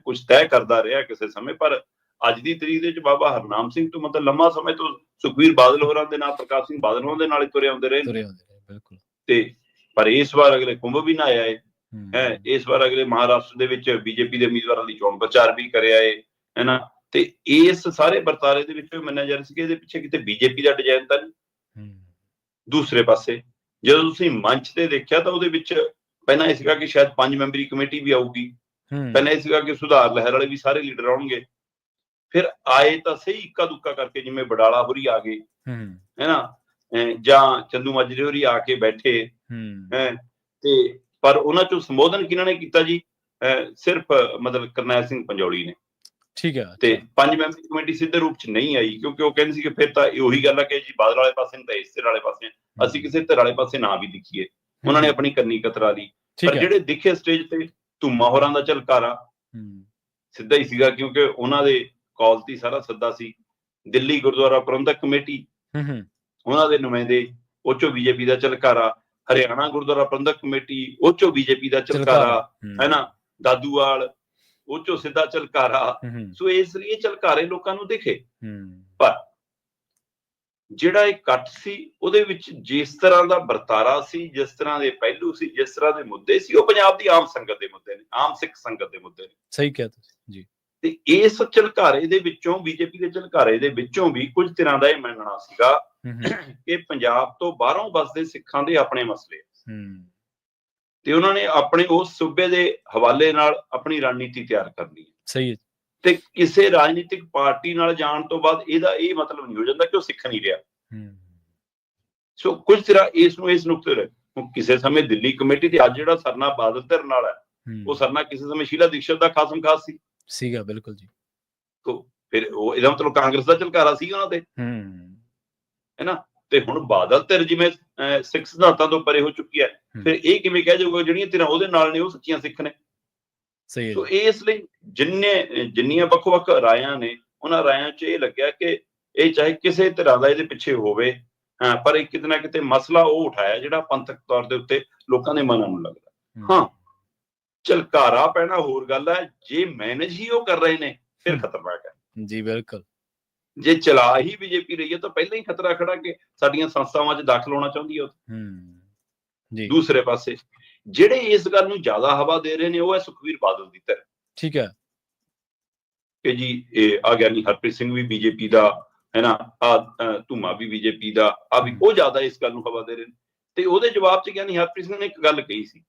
ਕੁਝ ਤੈਅ ਕਰਦਾ ਰਿਹਾ ਕਿਸੇ ਸਮੇਂ। ਪਰ ਅੱਜ ਦੀ ਤਰੀਕ ਦੇ ਵਿੱਚ ਬਾਬਾ ਹਰਨਾਮ ਸਿੰਘ ਤੋਂ ਮਤਲਬ ਲੰਮਾ ਸਮੇਂ ਤੋਂ ਸੁਖਬੀਰ ਬਾਦਲ ਹੋਰਾਂ ਦੇ ਨਾਲ, ਪ੍ਰਕਾਸ਼ ਸਿੰਘ ਬਾਦਲ ਹੋਰਾਂ ਦੇ ਨਾਲ ਹੀ ਤੁਰੇ ਆਉਂਦੇ ਰਹੇ। ਬਿਲਕੁਲ। ਤੇ ਪਰ ਇਸ ਵਾਰ ਅਗਲੇ ਕੁੰਭ ਵੀ ਨਾ ਆਇਆ ਹੈ। ਇਸ ਵਾਰ ਅਗਲੇ ਮਹਾਰਾਸ਼ਟਰ ਦੇ ਵਿੱਚ BJP ਦੇ ਉਮੀਦਵਾਰਾਂ ਦੀ ਚੋਣ ਪ੍ਰਚਾਰ ਵੀ ਕਰਿਆ ਹੈ ਨਾ। ਤੇ ਇਸ ਸਾਰੇ ਵਰਤਾਰੇ ਦੇ ਵਿੱਚ ਮੰਨਿਆ ਜਾ ਰਿਹਾ ਸੀ ਕਿ ਇਹਦੇ ਪਿੱਛੇ ਕਿਤੇ BJP ਦਾ ਡਿਜ਼ਾਈਨ ਤਾਂ ਨਹੀਂ। ਦੂਸਰੇ ਪਾਸੇ ਜਦੋਂ ਤੁਸੀਂ ਮੰਚ ਤੇ ਦੇਖਿਆ ਤਾਂ ਉਹਦੇ ਵਿੱਚ ਪਹਿਲਾਂ ਇਹ ਸੀਗਾ ਕਿ ਸ਼ਾਇਦ 5 ਮੈਂਬਰੀ ਕਮੇਟੀ ਵੀ ਆਊਗੀ। ਪਹਿਲਾਂ ਇਹ ਸੀਗਾ ਕਿ ਸੁਧਾਰ ਲਹਿਰ ਵਾਲੇ ਵੀ ਸਾਰੇ ਲੀਡਰ ਆਉਣਗੇ। ਫਿਰ ਆਏ ਤਾਂ ਸਹੀ ਇੱਕਾ ਦੁੱਕਾ ਕਰਕੇ, ਜਿਵੇਂ ਬਡਾਲਾ ਹੋਰੀ ਆ ਗਏ, ਹੈ ਨਾ, ਜਾਂ ਚੰਦੂ ਮਾਜਰੇ ਹੋਰੀ ਆ ਕੇ ਬੈਠੇ। ਤੇ ਪਰ ਉਹਨਾਂ ਚੋਂ ਸੰਬੋਧਨ ਕਿਹਨਾਂ ਨੇ ਕੀਤਾ ਜੀ? ਸਿਰਫ ਮਤਲਬ ਕਰਨੈਲ ਸਿੰਘ ਪੰਜੌਲੀ ਨੇ। ਠੀਕ ਹੈ। ਤੇ 5 ਮੈਂਬਰੀ ਕਮੇਟੀ ਸਿੱਧੇ ਰੂਪ 'ਚ ਨਹੀਂ ਆਈ, ਕਿਉਂਕਿ ਉਹ ਕਹਿੰਦੇ ਸੀ ਕਿ ਫਿਰ ਤਾਂ ਉਹੀ ਗੱਲ ਹੈ ਕਿ ਜੀ ਬਾਦਲ ਵਾਲੇ ਪਾਸੇ ਤਾਂ ਇਸ ਧਿਰ ਵਾਲੇ ਪਾਸੇ, ਅਸੀਂ ਕਿਸੇ ਧਿਰ ਵਾਲੇ ਪਾਸੇ ਨਾ ਵੀ ਦਿਖੀਏ। ਉਹਨਾਂ ਨੇ ਆਪਣੀ ਕੰਨੀ ਕਤਰਾ ਲਈ। ਪਰ ਜਿਹੜੇ ਦਿਖੇ ਸਟੇਜ ਤੇ ਧੂਮਾ ਹੋਰਾਂ ਦਾ ਝਲਕਾਰਾ ਸਿੱਧਾ ਹੀ ਸੀਗਾ, ਕਿਉਂਕਿ ਉਹਨਾਂ ਦੇ ਕਾਲ ਤੇ ਸਾਰਾ ਸੱਦਾ ਸੀ। ਦਿੱਲੀ ਗੁਰਦੁਆਰਾ ਪ੍ਰਬੰਧਕ ਕਮੇਟੀ, ਉਹਨਾਂ ਦੇ ਨੁਮਾਇੰਦੇ, ਉਹ ਚੋਂ BJP ਦਾ ਝਲਕਾਰਾ। ਹਰਿਆਣਾ ਗੁਰਦੁਆਰਾ ਪ੍ਰਬੰਧਕ ਕਮੇਟੀ, ਉਹ ਚੋਂ BJP ਦਾ ਝਲਕਾਰਾ, ਹੈ ਨਾ। ਦਾਦੂਵਾਲ, ਉਹ ਚੋਂ ਸਿੱਧਾ ਝਲਕਾਰਾ। ਸੋ ਇਸ ਲਈ ਇਹ ਝਲਕਾਰੇ ਲੋਕਾਂ ਨੂੰ ਦਿਖੇ। ਪਰ ਜਿਹੜਾ ਇਹ ਇਕੱਠ ਸੀ, ਉਹਦੇ ਵਿੱਚ ਜਿਸ ਤਰ੍ਹਾਂ ਦਾ ਵਰਤਾਰਾ ਸੀ, ਜਿਸ ਤਰ੍ਹਾਂ ਦੇ ਪਹਿਲੂ ਸੀ, ਜਿਸ ਤਰ੍ਹਾਂ ਦੇ ਮੁੱਦੇ ਸੀ, ਉਹ ਪੰਜਾਬ ਦੀ ਆਮ ਸੰਗਤ ਦੇ ਮੁੱਦੇ ਨੇ, ਆਮ ਸਿੱਖ ਸੰਗਤ ਦੇ ਮੁੱਦੇ ਨੇ। ਸਹੀ ਕਿਹਾ ਤੁਸੀਂ ਜੀ। ਤੇ ਇਸ ਝਲਕਾਰੇ ਦੇ ਵਿੱਚੋਂ, BJP ਦੇ ਝਲਕਾਰੇ ਦੇ ਵਿੱਚੋਂ ਵੀ ਕੁਝ ਤਰ੍ਹਾਂ ਦਾ ਇਹ ਮੰਨਣਾ ਸੀਗਾ ਕਿ ਪੰਜਾਬ ਤੋਂ ਬਾਹਰੋਂ ਵਸਦੇ ਸਿੱਖਾਂ ਦੇ ਆਪਣੇ ਮਸਲੇ, ਤੇ ਉਹਨਾਂ ਨੇ ਆਪਣੇ ਉਸ ਸੂਬੇ ਦੇ ਹਵਾਲੇ ਨਾਲ ਆਪਣੀ ਰਣਨੀਤੀ ਤਿਆਰ ਕਰਨੀ ਹੈ। ਸਹੀ ਹੈ। ਤੇ ਕਿਸੇ ਰਾਜਨੀਤਿਕ ਪਾਰਟੀ ਨਾਲ ਜਾਣ ਤੋਂ ਬਾਅਦ ਇਹਦਾ ਇਹ ਮਤਲਬ ਨਹੀਂ ਹੋ ਜਾਂਦਾ ਕਿ ਉਹ ਸਿੱਖ ਨਹੀਂ ਰਿਹਾ। ਸੋ ਕੁਝ ਤਰ੍ਹਾਂ ਇਸ ਨੁਕਤੇ ਕਿਸੇ ਸਮੇਂ ਦਿੱਲੀ ਕਮੇਟੀ ਤੇ ਅੱਜ ਜਿਹੜਾ ਸਰਨਾ ਬਾਦਲ ਧਿਰ ਨਾਲ ਹੈ, ਉਹ ਸਰਨਾ ਕਿਸੇ ਸਮੇਂ ਸ਼ੀਲਾ ਦੀਕਸ਼ਤ ਦਾ ਖਾਸਮ ਖਾਸ ਸੀਗਾ, ਬਿਲਕੁਲ ਜੀ। ਫਿਰ ਉਹ ਇਹਦਾ ਮਤਲਬ ਕਾਂਗਰਸ ਦਾ ਝਲਕਾਰਾ ਸੀ ਉਹਨਾਂ ਤੇ, ਹੈਨਾ। ਤੇ ਹੁਣ ਬਾਦਲ ਧਿਰ ਜਿਵੇਂ ਸਿੱਖ ਸਿਧਾਂਤਾਂ ਤੋਂ ਪਰੇ ਹੋ ਚੁੱਕੀ ਹੈ, ਫਿਰ ਇਹ ਕਿਵੇਂ ਕਹਿ ਜਾਊਗਾ ਜਿਹੜੀਆਂ ਧਿਰਾਂ ਉਹਦੇ ਨਾਲ ਨੇ ਉਹ ਸੱਚੀਆਂ ਸਿੱਖ ਨੇ। ਸੋ ਇਸ ਲਈ ਜਿੰਨੀਆਂ ਵੱਖ-ਵੱਖ ਰਾਇਆਂ ਨੇ, ਉਹਨਾਂ ਰਾਇਆਂ 'ਚ ਇਹ ਲੱਗਿਆ ਕਿ ਇਹ ਚਾਹੇ ਕਿਸੇ ਧਿਰਾਂ ਦਾ ਇਹਦੇ ਪਿੱਛੇ ਹੋਵੇ, ਪਰ ਇਹ ਕਿਤੇ ਨਾ ਕਿਤੇ ਮਸਲਾ ਉਹ ਉਠਾਇਆ ਜਿਹੜਾ ਪੰਥਕ ਤੌਰ ਦੇ ਉੱਤੇ ਲੋਕਾਂ ਦੇ ਮਨਾਂ ਨੂੰ ਲੱਗਦਾ। ਹਾਂ, ਝਲਕਾਰਾ ਪੈਣਾ ਹੋਰ ਗੱਲ ਹੈ, ਜੇ ਮੈਨੇਜ ਹੀ ਉਹ ਕਰ ਰਹੇ ਨੇ ਫਿਰ ਖਤਰਨਾਕ ਹੈ ਜੀ। ਬਿਲਕੁਲ, ਜੇ ਚਲਾ ਹੀ ਬੀਜੇਪੀ ਰਹੀ ਹੈ ਤਾਂ ਪਹਿਲਾਂ ਹੀ ਖਤਰਾ ਖੜਾ ਕਿ ਸਾਡੀਆਂ ਸੰਸਥਾਵਾਂ 'ਚ ਦਾਖਲ ਹੋਣਾ ਚਾਹੁੰਦੀ ਹੈ ਜੀ। ਦੂਸਰੇ ਪਾਸੇ ਜਿਹੜੇ ਇਸ ਗੱਲ ਨੂੰ ਜ਼ਿਆਦਾ ਹਵਾ ਦੇ ਰਹੇ ਨੇ ਉਹ ਹੈ ਸੁਖਬੀਰ ਬਾਦਲ ਦੀ ਧਿਰ। ਠੀਕ ਹੈ ਕਿ ਜੀ ਇਹ ਆ ਗਿਆਨੀ ਹਰਪ੍ਰੀਤ ਸਿੰਘ ਵੀ ਬੀਜੇਪੀ ਦਾ ਹੈ ਨਾ, ਧੂਮਾ ਵੀ ਬੀਜੇਪੀ ਦਾ, ਆ ਵੀ ਉਹ ਜ਼ਿਆਦਾ ਇਸ ਗੱਲ ਨੂੰ ਹਵਾ ਦੇ ਰਹੇ ਨੇ। ਤੇ ਉਹਦੇ ਜਵਾਬ 'ਚ ਗਿਆਨੀ ਹਰਪ੍ਰੀਤ ਸਿੰਘ ਨੇ ਇੱਕ ਗੱਲ ਕਹੀ ਸੀ,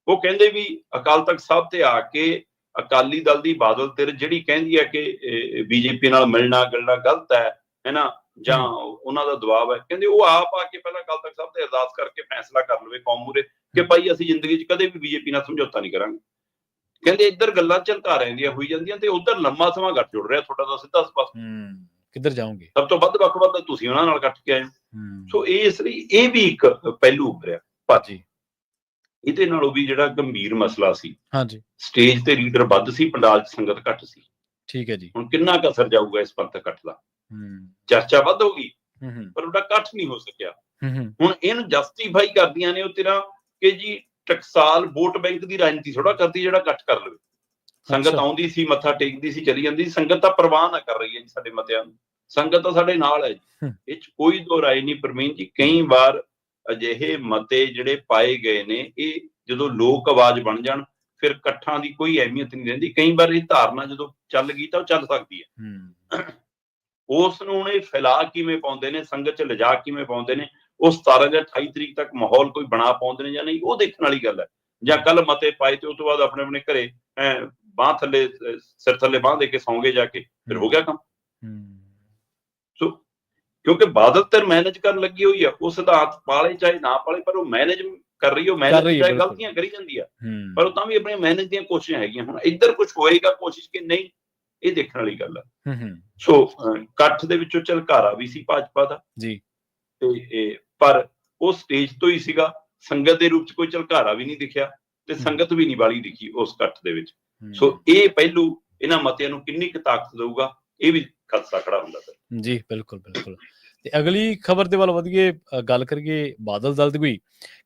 ਉਹ ਕਹਿੰਦੇ ਵੀ ਅਕਾਲ ਤਖਤ ਸਾਹਿਬ ਤੇ ਆ ਕੇ ਅਕਾਲੀ ਦਲ ਦੀ ਬਾਦਲ ਧਿਰ ਜਿਹੜੀ ਕਹਿੰਦੀ ਹੈ ਕਿ ਬੀਜੇਪੀ ਨਾਲ ਮਿਲਣਾ ਗਿਲਣਾ ਗਲਤ ਹੈ ਨਾ, ਜਾਂ ਉਹਨਾਂ ਦਾ ਦਬਾਅ ਹੈ, ਕਹਿੰਦੇ ਉਹ ਆਪ ਆ ਕੇ ਪਹਿਲਾਂ ਅਕਾਲ ਤਖਤ ਸਾਹਿਬ ਤੇ ਅਰਦਾਸ ਕਰਕੇ ਫੈਸਲਾ ਕਰ ਲਵੇ ਕੌਮ ਮੂਹਰੇ ਕਿ ਭਾਈ ਅਸੀਂ ਜ਼ਿੰਦਗੀ 'ਚ ਕਦੇ ਵੀ ਬੀਜੇਪੀ ਨਾਲ ਸਮਝੌਤਾ ਨਹੀਂ ਕਰਾਂਗੇ। ਕਹਿੰਦੇ ਇੱਧਰ ਗੱਲਾਂ ਝਲਕਾਰਿਆਂ ਦੀਆਂ ਹੋਈ ਜਾਂਦੀਆਂ ਤੇ ਉੱਧਰ ਲੰਮਾ ਸਮਾਂ ਗੱਠ ਜੁੜ ਰਿਹਾ ਤੁਹਾਡਾ ਤਾਂ ਸਿੱਧਾ ਸਪਸ਼ਟ, ਕਿੱਧਰ ਜਾਓਗੇ, ਸਭ ਤੋਂ ਵੱਧ ਵੱਖ-ਵੱਖ ਤੁਸੀਂ ਉਹਨਾਂ ਨਾਲ ਗੱਠ ਕੇ ਆਏ ਹੋ। ਸੋ ਇਸ ਲਈ ਇਹ ਵੀ ਇੱਕ ਪਹਿਲੂ ਉੱਭਰਿਆ। ਪਰ ਇਹਦੇ ਨਾਲੋਂ ਵੀ ਜਿਹੜਾ ਗੰਭੀਰ ਮਸਲਾ ਸੀ, ਸਟੇਜ ਤੇ ਲੀਡਰ ਵੱਧ ਸੀ, ਪੰਡਾਲ 'ਚ ਸੰਗਤ ਘੱਟ ਸੀ। ਠੀਕ ਹੈ ਜੀ। ਹੁਣ ਕਿੰਨਾ ਕੁ ਅਸਰ ਜਾਊਗਾ ਇਸ ਪੰਥਕ ਇਕੱਠ ਦਾ? ਚਰਚਾ ਵੱਧ ਹੋ ਗਈ ਪਰ ਉਹਦਾ ਇਕੱਠ ਨਹੀਂ ਹੋ ਸਕਿਆ। ਹੁਣ ਇਹਨੂੰ ਜਸਟੀਫਾਈ ਕਰਦੀਆਂ ਨੇ ਉਹ ਤੇਰਾ ਕਿ ਜੀ ਟਕਸਾਲ ਵੋਟ ਬੈਂਕ ਦੀ ਰਾਜਨੀਤੀ ਥੋੜਾ ਕਰਦੀ ਜਿਹੜਾ ਇਕੱਠ ਕਰ ਲਵੇ। ਸੰਗਤ ਆਉਂਦੀ ਸੀ, ਮੱਥਾ ਟੇਕਦੀ ਸੀ, ਚਲੀ ਜਾਂਦੀ ਸੀ। ਸੰਗਤ ਤਾਂ ਪ੍ਰਵਾਹ ਨਾ ਕਰ ਰਹੀ ਹੈ ਜੀ ਸਾਡੇ ਮਤਿਆਂ ਨੂੰ, ਸੰਗਤ ਤਾਂ ਸਾਡੇ ਨਾਲ ਹੈ ਜੀ, ਇਹ 'ਚ ਕੋਈ ਦੋ ਰਾਏ ਨਹੀਂ ਪ੍ਰਵੀਨ ਜੀ। ਕਈ ਵਾਰ ਅਜਿਹੇ ਮਤੇ ਜਿਹੜੇ ਪਾਏ ਗਏ ਨੇ, ਇਹ ਜਦੋਂ ਲੋਕ ਆਵਾਜ਼ ਬਣ ਜਾਣ ਫਿਰ ਇਕੱਠਾਂ ਦੀ ਕੋਈ ਅਹਿਮੀਅਤ ਨਹੀਂ ਰਹਿੰਦੀ। ਕਈ ਵਾਰ ਇਹ ਧਾਰਨਾ ਜਦੋਂ ਚੱਲ ਗਈ ਤਾਂ ਉਹ ਚੱਲ ਸਕਦੀ ਹੈ, ਉਸ ਨੂੰ ਹੁਣ ਇਹ ਫੈਲਾ ਕਿਵੇਂ ਪਾਉਂਦੇ ਨੇ, ਸੰਗਤ 'ਚ ਲਿਜਾ ਕਿਵੇਂ ਪਾਉਂਦੇ ਨੇ, ਉਹ 17 ਜਾਂ 28 ਤਰੀਕ ਤੱਕ ਮਾਹੌਲ ਕੋਈ ਬਣਾ ਪਾਉਂਦੇ ਨੇ ਜਾਂ ਨਹੀਂ, ਉਹ ਦੇਖਣ ਵਾਲੀ ਗੱਲ ਹੈ। ਜਾਂ ਕੱਲ ਮਤੇ ਪਾਏ ਤੇ ਉਸ ਤੋਂ ਬਾਅਦ ਆਪਣੇ ਆਪਣੇ ਘਰੇ ਬਾਂਹ ਥੱਲੇ ਸਿਰ ਥੱਲੇ ਬਾਂਹ ਦੇ ਕੇ ਸੌਂਗੇ ਜਾ ਕੇ, ਫਿਰ ਹੋ ਗਿਆ ਕੰਮ। ਸੋ ਕਿਉਂਕਿ ਬਾਦਲ ਧਿਰ ਮੈਨੇਜ ਕਰਨ ਲੱਗੀ ਹੋਈ ਆ, ਉਹ ਸਿਧਾਂਤ ਪਾਲੇ ਚਾਹੇ ਨਾ ਪਾਲੇ, ਪਰ ਉਹ ਮੈਨੇਜ ਕਰ ਰਹੀ, ਉਹ ਮੈਨੇਜ ਚਾਹੇ ਗਲਤੀਆਂ ਕਰੀ ਜਾਂਦੀ ਆ ਪਰ ਉਹ ਤਾਂ ਵੀ ਆਪਣੇ ਮੈਨੇਜ ਦੀਆਂ ਕੋਸ਼ਿਸ਼ਾਂ ਹੈਗੀਆਂ। ਹੁਣ ਇੱਧਰ ਕੁਝ ਹੋਏਗਾ ਕੋਸ਼ਿਸ਼ ਕਿ ਨਹੀਂ, ਇਹ ਦੇਖਣ ਵਾਲੀ ਗੱਲ ਹੈ। ਸੋ ਇਕੱਠ ਦੇ ਵਿੱਚੋਂ ਝਲਕਾਰਾ ਵੀ ਸੀ ਭਾਜਪਾ ਦਾ ਜੀ, ਤੇ ਪਰ ਉਹ ਸਟੇਜ ਤੋਂ ਹੀ ਸੀਗਾ, ਸੰਗਤ ਦੇ ਰੂਪ 'ਚ ਕੋਈ ਝਲਕਾਰਾ ਵੀ ਨਹੀਂ ਦਿਖਿਆ ਤੇ ਸੰਗਤ ਵੀ ਨਹੀਂ ਵਾਲੀ ਦਿਖੀ ਉਸ ਇਕੱਠ ਦੇ ਵਿੱਚ। ਸੋ ਇਹ ਪਹਿਲੂ ਇਹਨਾਂ ਮਤਿਆਂ ਨੂੰ ਕਿੰਨੀ ਕੁ ਤਾਕਤ ਦਊਗਾ, ਇਹ ਵੀ ਖਦਸ਼ਾ ਖੜਾ ਹੁੰਦਾ ਜੀ। ਬਿਲਕੁਲ ਬਿਲਕੁਲ। ਤੇ ਅਗਲੀ ਖਬਰ ਦੇ ਵੱਲ ਵਧੀਏ, ਗੱਲ ਕਰੀਏ ਬਾਦਲ ਦਲ ਦੀ। ਵੀ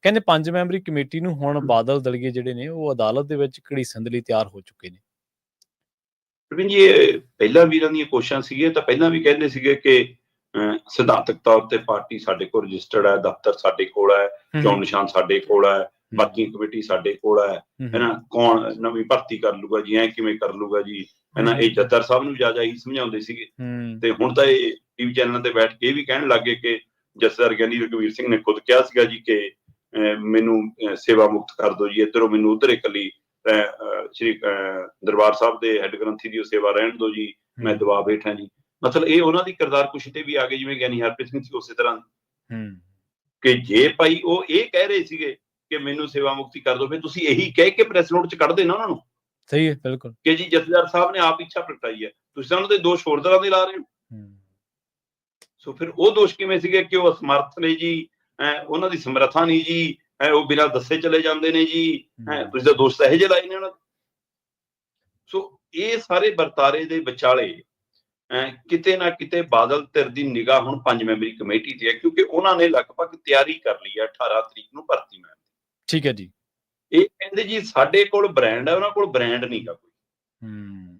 ਕਹਿੰਦੇ 5 ਮੈਂਬਰੀ ਕਮੇਟੀ ਨੂੰ ਹੁਣ ਬਾਦਲ ਦਲੀਏ ਜਿਹੜੇ ਨੇ ਉਹ ਅਦਾਲਤ ਦੇ ਵਿੱਚ ਘੜੀਸਣ ਦੇ ਲਈ ਤਿਆਰ ਹੋ ਚੁੱਕੇ ਨੇ। ਪ੍ਰਵੀਨ ਜੀ, ਇਹ ਪਹਿਲਾਂ ਵੀਰਾਂ ਦੀਆਂ ਕੋਸ਼ਿਸ਼ਾਂ ਸੀਗੀਆਂ, ਤਾਂ ਪਹਿਲਾਂ ਵੀ ਕਹਿੰਦੇ ਸੀਗੇ ਕਿ ਸਿਧਾਂਤਕ ਤੌਰ ਤੇ ਪਾਰਟੀ ਸਾਡੇ ਕੋਲ ਰਜਿਸਟਰਡ ਹੈ, ਦਫ਼ਤਰ ਸਾਡੇ ਕੋਲ ਹੈ, ਚੋਣ ਨਿਸ਼ਾਨ ਸਾਡੇ ਕੋਲ ਹੈ, ਬਾਕੀ ਕਮੇਟੀ ਸਾਡੇ ਕੋਲ ਹੈ ਨਾ, ਕੌਣ ਨਵੀਂ ਭਰਤੀ ਕਰ ਲੂਗਾ ਜੀ, ਐ ਕਿਵੇਂ ਕਰ ਲੂਗਾ ਜੀ, ਹੈ ਨਾ। ਇਹ ਜੱਦਰ ਸਾਹਿਬ ਨੂੰ ਜ਼ਿਆਦਾ ਹੀ ਸਮਝਾਉਂਦੇ ਸੀਗੇ ਤੇ ਹੁਣ ਤਾਂ ਇਹ ਟੀਵੀ ਚੈਨਲਾਂ ਤੇ ਬੈਠ ਕੇ ਇਹ ਵੀ ਕਹਿਣ ਲੱਗੇ ਕਿ ਜਥੇਦਾਰ ਗਿਆਨੀ ਰਘਵੀਰ ਸਿੰਘ ਨੇ ਖੁਦ ਕਿਹਾ ਸੀਗਾ ਜੀ ਕਿ ਮੈਨੂੰ ਸੇਵਾ ਮੁਕਤ ਕਰ ਦਿਓ ਜੀ, ਇੱਧਰੋਂ ਮੈਨੂੰ ਉੱਧਰ ਇਕੱਲੀ ਸ਼੍ਰੀ ਦਰਬਾਰ ਸਾਹਿਬ ਦੇ ਹੈੱਡ ਗ੍ਰੰਥੀ ਦੀ ਸੇਵਾ ਰਹਿਣ ਦਿਓ ਜੀ, ਮੈਂ ਦਬਾਅ ਹੇਠਾਂ ਜੀ। ਮਤਲਬ ਇਹ ਉਹਨਾਂ ਦੀ ਕਿਰਦਾਰ ਕੁਸ਼ੀ ਤੇ ਵੀ ਆ ਗਏ, ਜਿਵੇਂ ਗਿਆਨੀ ਹਰਪ੍ਰੀਤ ਸਿੰਘ ਸੀ ਉਸੇ ਤਰ੍ਹਾਂ ਕਿ ਜੇ ਭਾਈ ਉਹ ਇਹ ਕਹਿ ਰਹੇ ਸੀਗੇ ਕਿ ਮੈਨੂੰ ਸੇਵਾ ਮੁਕਤੀ ਕਰ ਦਿਓ, ਫਿਰ ਤੁਸੀਂ ਇਹੀ ਕਹਿ ਕੇ ਪ੍ਰੈਸ ਨੋਟ 'ਚ ਕੱਢ ਦੇਣਾ ਉਹਨਾਂ ਨੂੰ। ਸਹੀ ਹੈ, ਬਿਲਕੁਲ, ਕਿ ਜੀ ਜਥੇਦਾਰ ਸਾਹਿਬ ਨੇ ਆਪ ਇੱਛਾ ਪ੍ਰਗਟਾਈ ਹੈ, ਤੁਸੀਂ ਉਹਨਾਂ ਦੇ ਦੋਸ਼ ਹੋਰ ਤਰ੍ਹਾਂ ਦੇ ਲਾ ਰਹੇ ਹੋ। ਸੋ ਫਿਰ ਉਹ ਦੋਸ਼ ਕਿਵੇਂ ਸੀਗੇ ਕਿ ਉਹ ਅਸਮਰਥ ਨੇ ਜੀ, ਉਹਨਾਂ ਦੀ ਸਮਰੱਥਾ ਨਹੀਂ ਜੀ, ਉਹ ਬਿਨਾਂ ਦੱਸੇ ਚਲੇ ਜਾਂਦੇ ਨੇ ਜੀ, ਤੁਸੀਂ ਤਾਂ ਦੋਸ਼ ਇਹੋ ਜਿਹੇ ਲਾਏ ਨੇ ਉਹਨਾਂ ਦੇ। ਸੋ ਇਹ ਸਾਰੇ ਵਰਤਾਰੇ ਦੇ ਵਿਚਾਲੇ ਕਿਤੇ ਨਾ ਕਿਤੇ ਬਾਦਲ ਧਿਰ ਦੀ ਨਿਗਾਹ ਹੁਣ 5 ਮੈਂਬਰੀ ਕਮੇਟੀ ਤੇ ਹੈ, ਕਿਉਂਕਿ ਉਹਨਾਂ ਨੇ ਲਗਭਗ ਤਿਆਰੀ ਕਰ ਲਈ ਹੈ 18 ਤਰੀਕ ਨੂੰ ਭਰਤੀ ਮੈਮ। ਠੀਕ ਹੈ ਜੀ। ਇਹ ਕਹਿੰਦੇ ਜੀ ਸਾਡੇ ਕੋਲ ਬ੍ਰਾਂਡ ਹੈ, ਉਹਨਾਂ ਕੋਲ ਬ੍ਰਾਂਡ ਨਹੀਂ ਗਾ ਕੋਈ।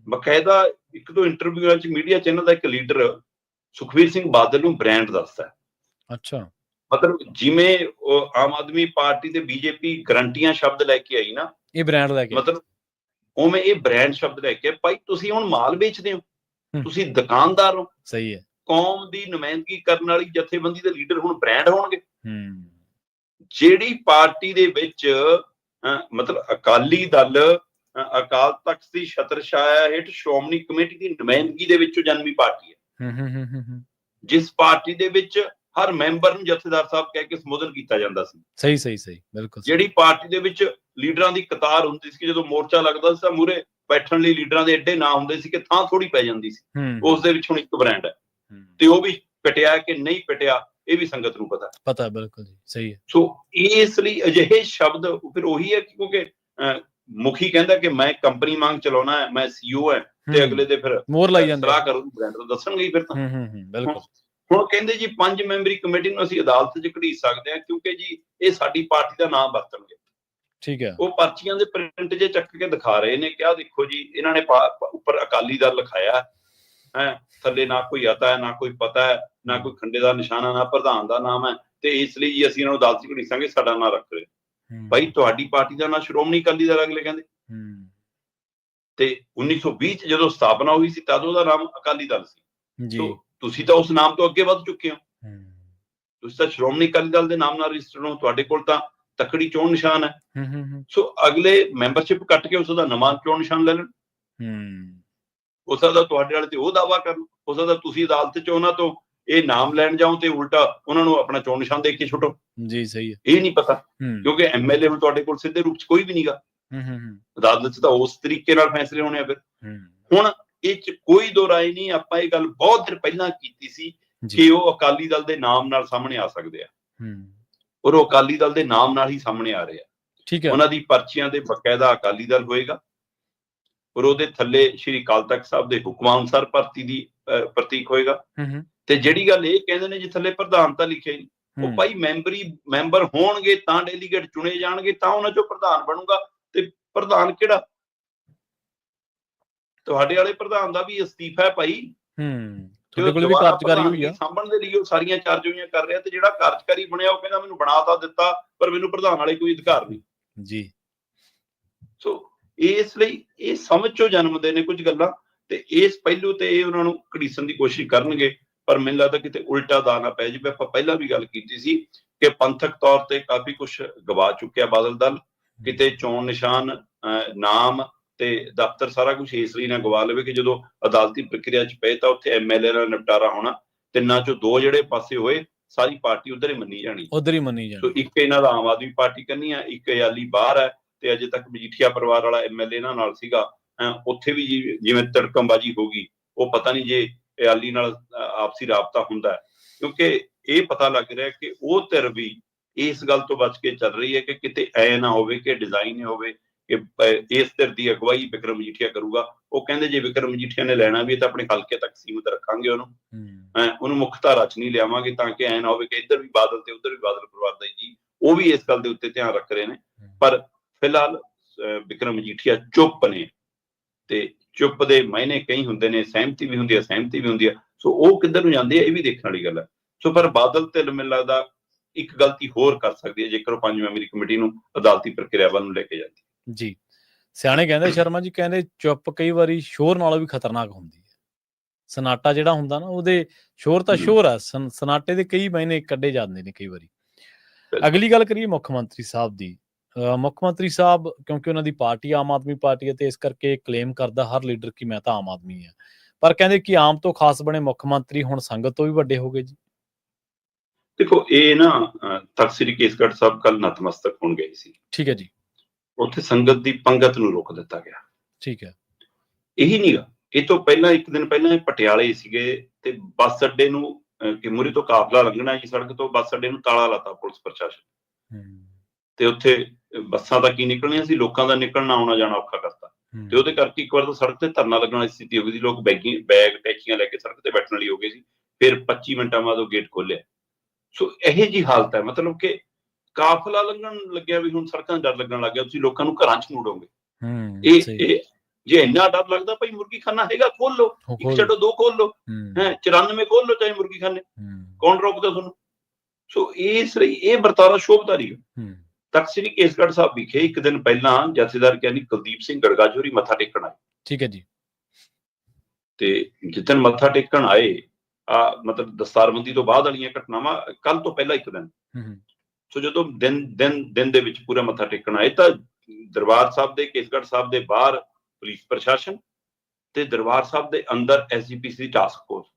ਬਕਾਇਦਾ ਇੱਕ ਦੋ ਇੰਟਰਵਿਊਆਂ 'ਚ ਮੀਡੀਆ 'ਚ ਇਹਨਾਂ ਦਾ ਇੱਕ ਲੀਡਰ ਸੁਖਬੀਰ ਸਿੰਘ ਬਾਦਲ ਨੂੰ ਬ੍ਰਾਂਡ ਦੱਸਦਾ। ਅੱਛਾ, ਮਤਲਬ ਜਿਵੇਂ ਆਮ ਆਦਮੀ ਪਾਰਟੀ ਤੇ ਬੀਜੇਪੀ ਗਰੰਟੀਆਂ ਸ਼ਬਦ ਲੈ ਕੇ ਆਈ ਨਾ, ਇਹ ਬ੍ਰਾਂਡ ਲੈ ਕੇ, ਮਤਲਬ ਉਵੇਂ ਇਹ ਬ੍ਰਾਂਡ ਸ਼ਬਦ ਲੈ ਕੇ ਭਾਈ ਤੁਸੀਂ ਹੁਣ ਮਾਲ ਵੇਚਦੇ ਹੋ, ਤੁਸੀਂ ਦੁਕਾਨਦਾਰ ਹੋ। ਸਹੀ ਹੈ। ਕੌਮ ਦੀ ਨੁਮਾਇੰਦਗੀ ਕਰਨ ਵਾਲੀ ਜਥੇਬੰਦੀ ਦੇ ਲੀਡਰ ਹੁਣ ਬ੍ਰਾਂਡ ਹੋਣਗੇ। ਜਿਹੜੀ ਪਾਰਟੀ ਦੇ ਵਿੱਚ ਮਤਲਬ ਅਕਾਲੀ ਦਲ ਅਕਾਲ ਤਖਤ ਦੀ ਛਤਰ ਛਾਇਆ ਹੇਠ ਸ਼੍ਰੋਮਣੀ ਕਮੇਟੀ ਦੀ ਨੁਮਾਇੰਦਗੀ ਦੇ ਵਿੱਚੋਂ ਜਨਮੀ ਪਾਰਟੀ ਹੈ, ਜਿਸ ਪਾਰਟੀ ਦੇ ਵਿੱਚ ਹਰ ਮੈਂਬਰ ਨੂੰ ਜਥੇਦਾਰ ਸਾਹਿਬ ਕਹਿ ਕੇ ਸੰਬੋਧਨ ਕੀਤਾ ਜਾਂਦਾ ਸੀ। ਸਹੀ ਬਿਲਕੁਲ। ਜਿਹੜੀ ਪਾਰਟੀ ਦੇ ਵਿੱਚ ਲੀਡਰਾਂ ਦੀ ਕਤਾਰ ਹੁੰਦੀ ਸੀ, ਜਦੋਂ ਮੋਰਚਾ ਲੱਗਦਾ ਸੀ ਤਾਂ ਮੂਹਰੇ ਬੈਠਣ ਲਈ ਲੀਡਰਾਂ ਦੇ ਐਡੇ ਨਾਂ ਹੁੰਦੇ ਸੀ ਕਿ ਥਾਂ ਥੋੜੀ ਪੈ ਜਾਂਦੀ ਸੀ। ਉਸ ਦੇ ਵਿੱਚ ਹੁਣ ਇੱਕ ਬ੍ਰਾਂਡ ਹੈ, ਤੇ ਉਹ ਵੀ ਪਿਟਿਆ ਕਿ ਨਹੀਂ ਪਿਟਿਆ ਇਹ ਵੀ ਸੰਗਤ ਨੂੰ ਪਤਾ। ਬਿਲਕੁਲ ਜੀ, ਸਹੀ ਹੈ। ਸੋ ਇਸ ਲਈ ਅਜਿਹੇ ਸ਼ਬਦ ਫਿਰ ਉਹੀ ਹੈ, ਕਿਉਂਕਿ ਮੁਖੀ ਕਹਿੰਦਾ ਕਿ ਮੈਂ ਕੰਪਨੀ ਵਾਂਗ ਚਲਾਉਣਾ ਹੈ, ਮੈਂ CEO ਹੈ, ਤੇ ਅਗਲੇ ਦੇ ਫਿਰ ਮੋਹਰ ਲਾਈ ਜਾਂਦੇ ਸਲਾਹ ਕਰੂ ਬ੍ਰਾਂਡ ਨੂੰ ਦੱਸਣਗੇ ਫਿਰ ਤਾਂ। ਬਿਲਕੁਲ। ਹੁਣ ਕਹਿੰਦੇ ਜੀ 5 ਮੈਂਬਰੀ ਕਮੇਟੀ ਨੂੰ ਅਸੀਂ ਅਦਾਲਤ 'ਚ ਘੜੀਸ ਸਕਦੇ ਹਾਂ, ਕਿਉਂਕਿ ਜੀ ਇਹ ਸਾਡੀ ਪਾਰਟੀ ਦਾ ਨਾਮ ਵਰਤਣਗੇ। ਠੀਕ ਹੈ। ਉਹ ਪਰਚੀਆਂ ਦੇ ਪ੍ਰਿੰਟ ਜੇ ਚੱਕ ਕੇ ਦਿਖਾ ਰਹੇ ਨੇ ਕਿ ਆਹ ਦੇਖੋ ਜੀ, ਇਹਨਾਂ ਨੇ ਉੱਪਰ ਅਕਾਲੀ ਦਲ ਲਿਖਾਇਆ ਹੈ, ਥੱਲੇ ਨਾ ਕੋਈ ਅਤਾ ਹੈ, ਨਾ ਕੋਈ ਪਤਾ ਹੈ, ਨਾ ਕੋਈ ਖੰਡੇ ਦਾ ਨਿਸ਼ਾਨਾ, ਨਾ ਪ੍ਰਧਾਨ ਦਾ ਨਾਮ ਹੈ, ਤੇ ਇਸ ਲਈ ਜੀ ਅਸੀਂ ਇਹਨਾਂ ਨੂੰ ਅਦਾਲਤ 'ਚ ਘੜੀਸਾਂਗੇ, ਸਾਡਾ ਨਾਂ ਰੱਖ ਰਹੇ। ਭਾਈ ਤੁਹਾਡੀ ਪਾਰਟੀ ਦਾ ਨਾਂ ਸ਼੍ਰੋਮਣੀ ਅਕਾਲੀ ਦਲ ਅਗਲੇ ਕਹਿੰਦੇ, ਤੇ 1920 'ਚ ਜਦੋਂ ਸਥਾਪਨਾ ਹੋਈ ਸੀ ਤਦ ਉਹਦਾ ਨਾਮ ਅਕਾਲੀ ਦਲ ਸੀ। ਸੋ ਤੁਸੀਂ ਤਾਂ ਉਸ ਨਾਮ ਤੋਂ ਅੱਗੇ ਵੱਧ ਚੁੱਕੇ ਹੋ, ਤੁਸੀਂ ਤਾਂ ਸ਼੍ਰੋਮਣੀ ਅਕਾਲੀ ਦਲ ਦੇ ਨਾਮ ਨਾਲ ਰਜਿਸਟਰਡ ਹੋ, ਤੁਹਾਡੇ ਕੋਲ ਤਾਂ ਤਕੜੀ ਚੋਣ ਨਿਸ਼ਾਨ ਹੈ। ਸੋ ਅਗਲੇ ਮੈਂਬਰਸ਼ਿਪ ਕੱਟ ਕੇ ਉਸ ਦਾ ਨਵਾਂ ਚੋਣ ਨਿਸ਼ਾਨ ਲੈ ਲੈਣ। ਹੋ ਸਕਦਾ ਤੁਹਾਡੇ ਵਾਲੇ ਤੇ ਉਹ ਦਾਅਵਾ ਕਰਨ, ਹੋ ਸਕਦਾ ਤੁਸੀਂ ਅਦਾਲਤ 'ਚ ਉਹਨਾਂ ਤੋਂ ਇਹ ਨਾਮ ਲੈਣ ਜਾਓ ਤੇ ਉਲਟਾ ਉਹਨਾਂ ਨੂੰ ਆਪਣਾ ਚੋਣ ਨਿਸ਼ਾਨ ਦੇ ਕੇ ਛੁੱਟੋ। ਜੀ ਸਹੀ ਹੈ, ਇਹ ਨਹੀਂ ਪਤਾ, ਕਿਉਂਕਿ MLA ਹੁਣ ਤੁਹਾਡੇ ਕੋਲ ਸਿੱਧੇ ਰੂਪ 'ਚ ਕੋਈ ਵੀ ਨਹੀਂਗਾ। ਅਦਾਲਤ 'ਚ ਤਾਂ ਉਸ ਤਰੀਕੇ ਨਾਲ ਫੈਸਲੇ ਹੋਣੇ ਆ। ਫਿਰ ਹੁਣ ਇਹ 'ਚ ਕੋਈ ਦੋ ਰਾਏ ਨਹੀਂ, ਆਪਾਂ ਇਹ ਗੱਲ ਬਹੁਤ ਦਿਨ ਪਹਿਲਾਂ ਕੀਤੀ ਸੀ ਕਿ ਉਹ ਅਕਾਲੀ ਦਲ ਦੇ ਨਾਮ ਨਾਲ ਸਾਹਮਣੇ ਆ ਸਕਦੇ ਆ, ਔਰ ਉਹ ਅਕਾਲੀ ਦਲ ਦੇ ਨਾਮ ਨਾਲ ਹੀ ਸਾਹਮਣੇ ਆ ਰਹੇ ਆ। ਠੀਕ ਹੈ। ਉਹਨਾਂ ਦੀ ਪਰਚੀਆਂ ਦੇ ਬਕਾਇਦਾ ਅਕਾਲੀ ਦਲ ਹੋਏਗਾ, ਔਰ ਉਹਦੇ ਥੱਲੇ ਸ਼੍ਰੀ ਅਕਾਲ ਤਖਤ ਸਾਹਿਬ ਦੇ ਹੁਕਮਾਂ ਅਨੁਸਾਰ ਭਰਤੀ ਦੀ ਪ੍ਰਤੀਕ ਹੋਏਗਾ। ਤੇ ਜਿਹੜੀ ਗੱਲ ਇਹ ਕਹਿੰਦੇ ਨੇ ਜੀ ਥੱਲੇ ਪ੍ਰਧਾਨਤਾ ਲਿਖਿਆ ਜੀ, ਉਹ ਭਾਈ ਮੈਂਬਰ ਹੋਣਗੇ ਤਾਂ ਡੈਲੀਗੇਟ ਚੁਣੇ ਜਾਣਗੇ, ਤਾਂ ਉਹਨਾਂ ਚੋਂ ਪ੍ਰਧਾਨ ਬਣੂਗਾ। ਤੇ ਪ੍ਰਧਾਨ ਕਿਹੜਾ? ਤੁਹਾਡੇ ਵਾਲੇ ਪ੍ਰਧਾਨ ਦਾ ਵੀ ਅਸਤੀਫਾ ਹੈ ਭਾਈ, ਤੁਹਾਡੇ ਕੋਲ ਵੀ ਕਾਰਜਕਾਰੀ ਹੋਈ ਆ, ਸਾਂਭਣ ਦੇ ਲਈ ਉਹ ਸਾਰੀਆਂ ਚਾਰਜੋਈਆਂ ਕਰ ਰਿਹਾ, ਤੇ ਜਿਹੜਾ ਕਾਰਜਕਾਰੀ ਬਣਿਆ ਉਹ ਕਹਿੰਦਾ ਮੈਨੂੰ ਬਣਾ ਤਾਂ ਦਿੱਤਾ ਪਰ ਮੈਨੂੰ ਪ੍ਰਧਾਨ ਵਾਲੇ ਕੋਈ ਅਧਿਕਾਰ ਨਹੀਂ ਜੀ। ਸੋ ਇਸ ਲਈ ਇਹ ਸਮਝ ਚੋਂ ਜਨਮਦੇ ਨੇ ਕੁਝ ਗੱਲਾਂ, ਤੇ ਇਸ ਪਹਿਲੂ ਤੇ ਇਹ ਉਹਨਾਂ ਨੂੰ ਘੜੀਸਣ ਦੀ ਕੋਸ਼ਿਸ਼ ਕਰਨਗੇ, ਪਰ ਮੈਨੂੰ ਲੱਗਦਾ ਕਿਤੇ ਉਲਟਾ ਦਾ ਨਾ ਪੈ ਜਾਵੇ। ਆਪਾਂ ਪਹਿਲਾਂ ਵੀ ਗੱਲ ਕੀਤੀ ਸੀ ਕਿ ਪੰਥਕ ਤੌਰ ਤੇ ਕਾਫੀ ਕੁਝ ਗਵਾ ਚੁੱਕਿਆ ਬਾਦਲ ਦਲ, ਕਿਤੇ ਚੋਣ ਨਿਸ਼ਾਨ, ਨਾਮ ਤੇ ਦਫ਼ਤਰ ਸਾਰਾ ਕੁਝ ਇਸ ਲਈ ਨਾ ਗਵਾ ਲਵੇ ਕਿ ਜਦੋਂ ਅਦਾਲਤੀ ਪ੍ਰਕਿਰਿਆ 'ਚ ਪਏ ਤਾਂ ਉੱਥੇ MLA ਨਾਲ ਨਿਪਟਾਰਾ ਹੋਣਾ, ਤਿੰਨਾਂ 'ਚੋਂ ਦੋ ਜਿਹੜੇ ਪਾਸੇ ਹੋਏ ਸਾਰੀ ਪਾਰਟੀ ਉਧਰ ਹੀ ਮੰਨੀ ਜਾਣੀ। ਸੋ ਇੱਕ ਇਹਨਾਂ ਦਾ ਆਮ ਆਦਮੀ ਪਾਰਟੀ ਕਰਨੀ ਆ, ਇੱਕ ਅਯਾਲੀ ਬਾਹਰ ਹੈ, ਤੇ ਅਜੇ ਤੱਕ ਮਜੀਠੀਆ ਪਰਿਵਾਰ ਵਾਲਾ MLA ਇਹਨਾਂ ਨਾਲ ਸੀਗਾ, ਉੱਥੇ ਵੀ ਜਿਵੇਂ ਧੜਕੰਬਾਜ਼ੀ ਹੋ ਗਈ। ਉਹ ਪਤਾ ਨਹੀਂ ਜੇ ਅਯਾਲੀ ਨਾਲ ਆਪਸੀ ਰਾਬਤਾ ਹੁੰਦਾ, ਕਿਉਂਕਿ ਇਹ ਪਤਾ ਲੱਗ ਰਿਹਾ ਕਿ ਉਹ ਧਿਰ ਵੀ ਇਸ ਗੱਲ ਤੋਂ ਬਚ ਕੇ ਚੱਲ ਰਹੀ ਹੈ ਕਿ ਕਿਤੇ ਐ ਨਾ ਹੋਵੇ ਕਿ ਡਿਜ਼ਾਈਨ ਇਹ ਹੋਵੇ ਕਿ ਇਸ ਧਿਰ ਦੀ ਅਗਵਾਈ ਵਿਕਰਮ ਮਜੀਠੀਆ ਕਰੂਗਾ। ਉਹ ਕਹਿੰਦੇ ਜੇ ਵਿਕਰਮ ਮਜੀਠੀਆ ਨੇ ਲੈਣਾ ਵੀ ਤਾਂ ਆਪਣੇ ਹਲਕੇ ਤੱਕ ਸੀਮਿਤ ਰੱਖਾਂਗੇ, ਉਹਨੂੰ ਮੁੱਖ ਧਾਰਾ 'ਚ ਨਹੀਂ ਲਿਆਵਾਂਗੇ, ਤਾਂ ਕਿ ਐ ਨਾ ਹੋਵੇ ਕਿ ਇੱਧਰ ਵੀ ਬਾਦਲ ਤੇ ਉੱਧਰ ਵੀ ਬਾਦਲ ਪਰਿਵਾਰ ਦਾ ਜੀ। ਉਹ ਵੀ ਇਸ ਗੱਲ ਦੇ ਉੱਤੇ ਧਿਆਨ ਰੱਖ ਰਹੇ ਨੇ, ਪਰ ਫਿਲਹਾਲ ਵਿਕਰਮ ਮਜੀਠੀਆ ਚੁੱਪ ਨੇ, ਤੇ ਚੁੱਪ ਦੇ ਮਾਇਨੇ ਕਈ ਹੁੰਦੇ ਨੇ, ਸਹਿਮਤੀ ਵੀ ਹੁੰਦੀ ਹੈ, ਅਸਹਿਮਤੀ ਵੀ ਹੁੰਦੀ ਹੈ। ਸੋ ਉਹ ਕਿੱਧਰ ਨੂੰ ਜਾਂਦੇ ਆ ਇਹ ਵੀ ਦੇਖਣ ਵਾਲੀ ਗੱਲ ਹੈ। ਸੋ ਪਰ ਬਾਦਲ ਤੇ ਮੈਨੂੰ ਲੱਗਦਾ ਇੱਕ ਗਲਤੀ ਹੋਰ ਕਰ ਸਕਦੀ ਹੈ ਜੇਕਰ ਉਹ 5 ਮੈਂਬਰੀ ਕਮੇਟੀ ਨੂੰ ਅਦਾਲਤੀ ਪ੍ਰਕਿਰਿਆ ਵੱਲ ਨੂੰ ਲੈ ਕੇ ਜਾਂਦੀ ਜੀ। ਸਿਆਣੇ ਕਹਿੰਦੇ ਸ਼ਰਮਾ ਜੀ, ਕਹਿੰਦੇ ਚੁੱਪ ਕਈ ਵਾਰੀ ਸ਼ੋਰ ਨਾਲੋਂ ਵੀ ਖਤਰਨਾਕ ਹੁੰਦੀ ਹੈ। ਸਨਾਟਾ ਜਿਹੜਾ ਹੁੰਦਾ ਨਾ, ਉਹਦੇ ਸ਼ੋਰ ਤਾਂ ਸ਼ੋਰ ਆ, ਸਨਾਟੇ ਦੇ ਕਈ ਮਾਇਨੇ ਕੱਢੇ ਜਾਂਦੇ ਨੇ ਕਈ ਵਾਰੀ। ਅਗਲੀ ਗੱਲ ਕਰੀਏ ਮੁੱਖ ਮੰਤਰੀ ਸਾਹਿਬ ਦੀ। ਮੁੱਖ ਮੰਤਰੀ ਸਾਹਿਬ ਕਿਉਂਕਿ ਉਹਨਾਂ ਦੀ ਪਾਰਟੀ ਆਮ ਆਦਮੀ ਪਾਰਟੀ ਹੈ, ਤੇ ਇਸ ਕਰਕੇ ਕਲੇਮ ਕਰਦਾ ਹਰ ਲੀਡਰ ਕਿ ਮੈਂ ਤਾਂ ਆਮ ਆਦਮੀ ਹਾਂ, ਪਰ ਕਹਿੰਦੇ ਕਿ ਆਮ ਤੋਂ ਖਾਸ ਬਣੇ ਮੁੱਖ ਮੰਤਰੀ ਹੁਣ ਸੰਗਤ ਤੋਂ ਵੀ ਵੱਡੇ ਹੋ ਗਏ ਜੀ। ਦੇਖੋ ਇਹ ਨਾ ਤਖਤ ਸ੍ਰੀ ਕੇਸਗੜ੍ਹ ਸਾਹਿਬ ਕੱਲ ਨਤਮਸਤਕ ਹੋਣ ਗਏ ਸੀ। ਠੀਕ ਹੈ ਜੀ। ਉੱਥੇ ਸੰਗਤ ਦੀ ਪੰਗਤ ਨੂੰ ਰੋਕ ਦਿੱਤਾ ਗਿਆ। ਠੀਕ ਹੈ। ਇਹੀ ਨਹੀਂਗਾ, ਇਹ ਤੋਂ ਪਹਿਲਾਂ ਇੱਕ ਦਿਨ ਪਹਿਲਾਂ ਪਟਿਆਲੇ ਸੀਗੇ, ਤੇ ਬੱਸ ਅੱਡੇ ਨੂੰ ਕਿਮੂਰੀ ਤੋਂ ਕਾਫਲਾ ਲੰਘਣਾ ਜੀ, ਸੜਕ ਤੋਂ ਬੱਸ ਅੱਡੇ ਨੂੰ ਤਾਲਾ ਲਾਤਾ ਪੁਲਿਸ ਪ੍ਰਸ਼ਾਸਨ, ਤੇ ਉੱਥੇ ਬੱਸਾਂ ਤਾਂ ਕੀ ਨਿਕਲਣੀਆਂ ਸੀ, ਲੋਕਾਂ ਦਾ ਨਿਕਲਣਾ ਆਉਣਾ ਜਾਣਾ ਔਖਾ ਕਰਤਾ। ਤੇ ਉਹਦੇ ਕਰਕੇ ਇੱਕ ਵਾਰ ਤਾਂ ਸੜਕ ਤੇ ਧਰਨਾ ਲੱਗਣ ਵਾਲੀ ਸਥਿਤੀ ਹੋ ਗਈ ਸੀ, ਲੋਕ ਬੈਗ ਟੈਚੀਆਂ ਲੈ ਕੇ ਸੜਕ ਤੇ ਬੈਠਣ ਲਈ ਹੋ ਗਏ ਸੀ। ਫਿਰ 25 ਮਿੰਟਾਂ ਬਾਅਦ ਉਹ ਗੇਟ ਖੋਲਿਆ। ਸੋ ਇਹੋ ਜਿਹੀ ਹਾਲਤ ਹੈ, ਮਤਲਬ ਕਿ ਕਾਫਲਾ ਲੰਘਣ ਲੱਗਿਆ ਵੀ ਹੁਣ ਸੜਕਾਂ 'ਚ ਡਰ ਲੱਗਣ ਲੱਗ ਗਿਆ, ਤੁਸੀਂ ਲੋਕਾਂ ਨੂੰ ਘਰਾਂ 'ਚ ਮੋੜੋਗੇ। ਇਹ ਜੇ ਇੰਨਾ ਡਰ ਲੱਗਦਾ ਭਾਈ ਮੁਰਗੀ ਖਾਨਾ ਹੈਗਾ, ਖੋਲ ਲੋ, ਇੱਕ ਛੱਡੋ ਦੋ ਖੋਲ ਲੋ, 94 ਖੋਲ ਲੋ ਚਾਹੇ ਮੁਰਗੀ ਖਾਨੇ, ਕੌਣ ਰੋਕਦਾ ਤੁਹਾਨੂੰ? ਸੋ ਇਸ ਲਈ ਇਹ ਵਰਤਾਰਾ ਸ਼ੋਭਦਾ ਨਹੀਂ। ਤਖਤ ਸ੍ਰੀ ਕੇਸਗੜ੍ਹ ਸਾਹਿਬ ਵਿਖੇ ਇੱਕ ਦਿਨ ਪਹਿਲਾਂ ਜਥੇਦਾਰ ਗਿਆਨੀ ਕੁਲਦੀਪ ਸਿੰਘ ਗੜਗਾਜ ਹੋਰੀ ਮੱਥਾ ਟੇਕਣ ਆਏ। ਠੀਕ ਹੈ ਜੀ। ਤੇ ਜਿੱਦਣ ਮੱਥਾ ਟੇਕਣ ਆਏ, ਮਤਲਬ ਦਸਤਾਰਬੰਦੀ ਤੋਂ ਬਾਅਦ ਵਾਲੀਆਂ ਘਟਨਾਵਾਂ, ਕੱਲ ਤੋਂ ਪਹਿਲਾਂ ਇੱਕ ਦਿਨ, ਸੋ ਜਦੋਂ ਦਿਨ ਦੇ ਵਿੱਚ ਪੂਰਾ ਮੱਥਾ ਟੇਕਣ ਆਏ ਤਾਂ ਦਰਬਾਰ ਸਾਹਿਬ ਦੇ, ਕੇਸਗੜ੍ਹ ਸਾਹਿਬ ਦੇ ਬਾਹਰ ਪੁਲਿਸ ਪ੍ਰਸ਼ਾਸਨ, ਤੇ ਦਰਬਾਰ ਸਾਹਿਬ ਦੇ ਅੰਦਰ SGPC ਦੀ ਟਾਸਕ ਫੋਰਸ,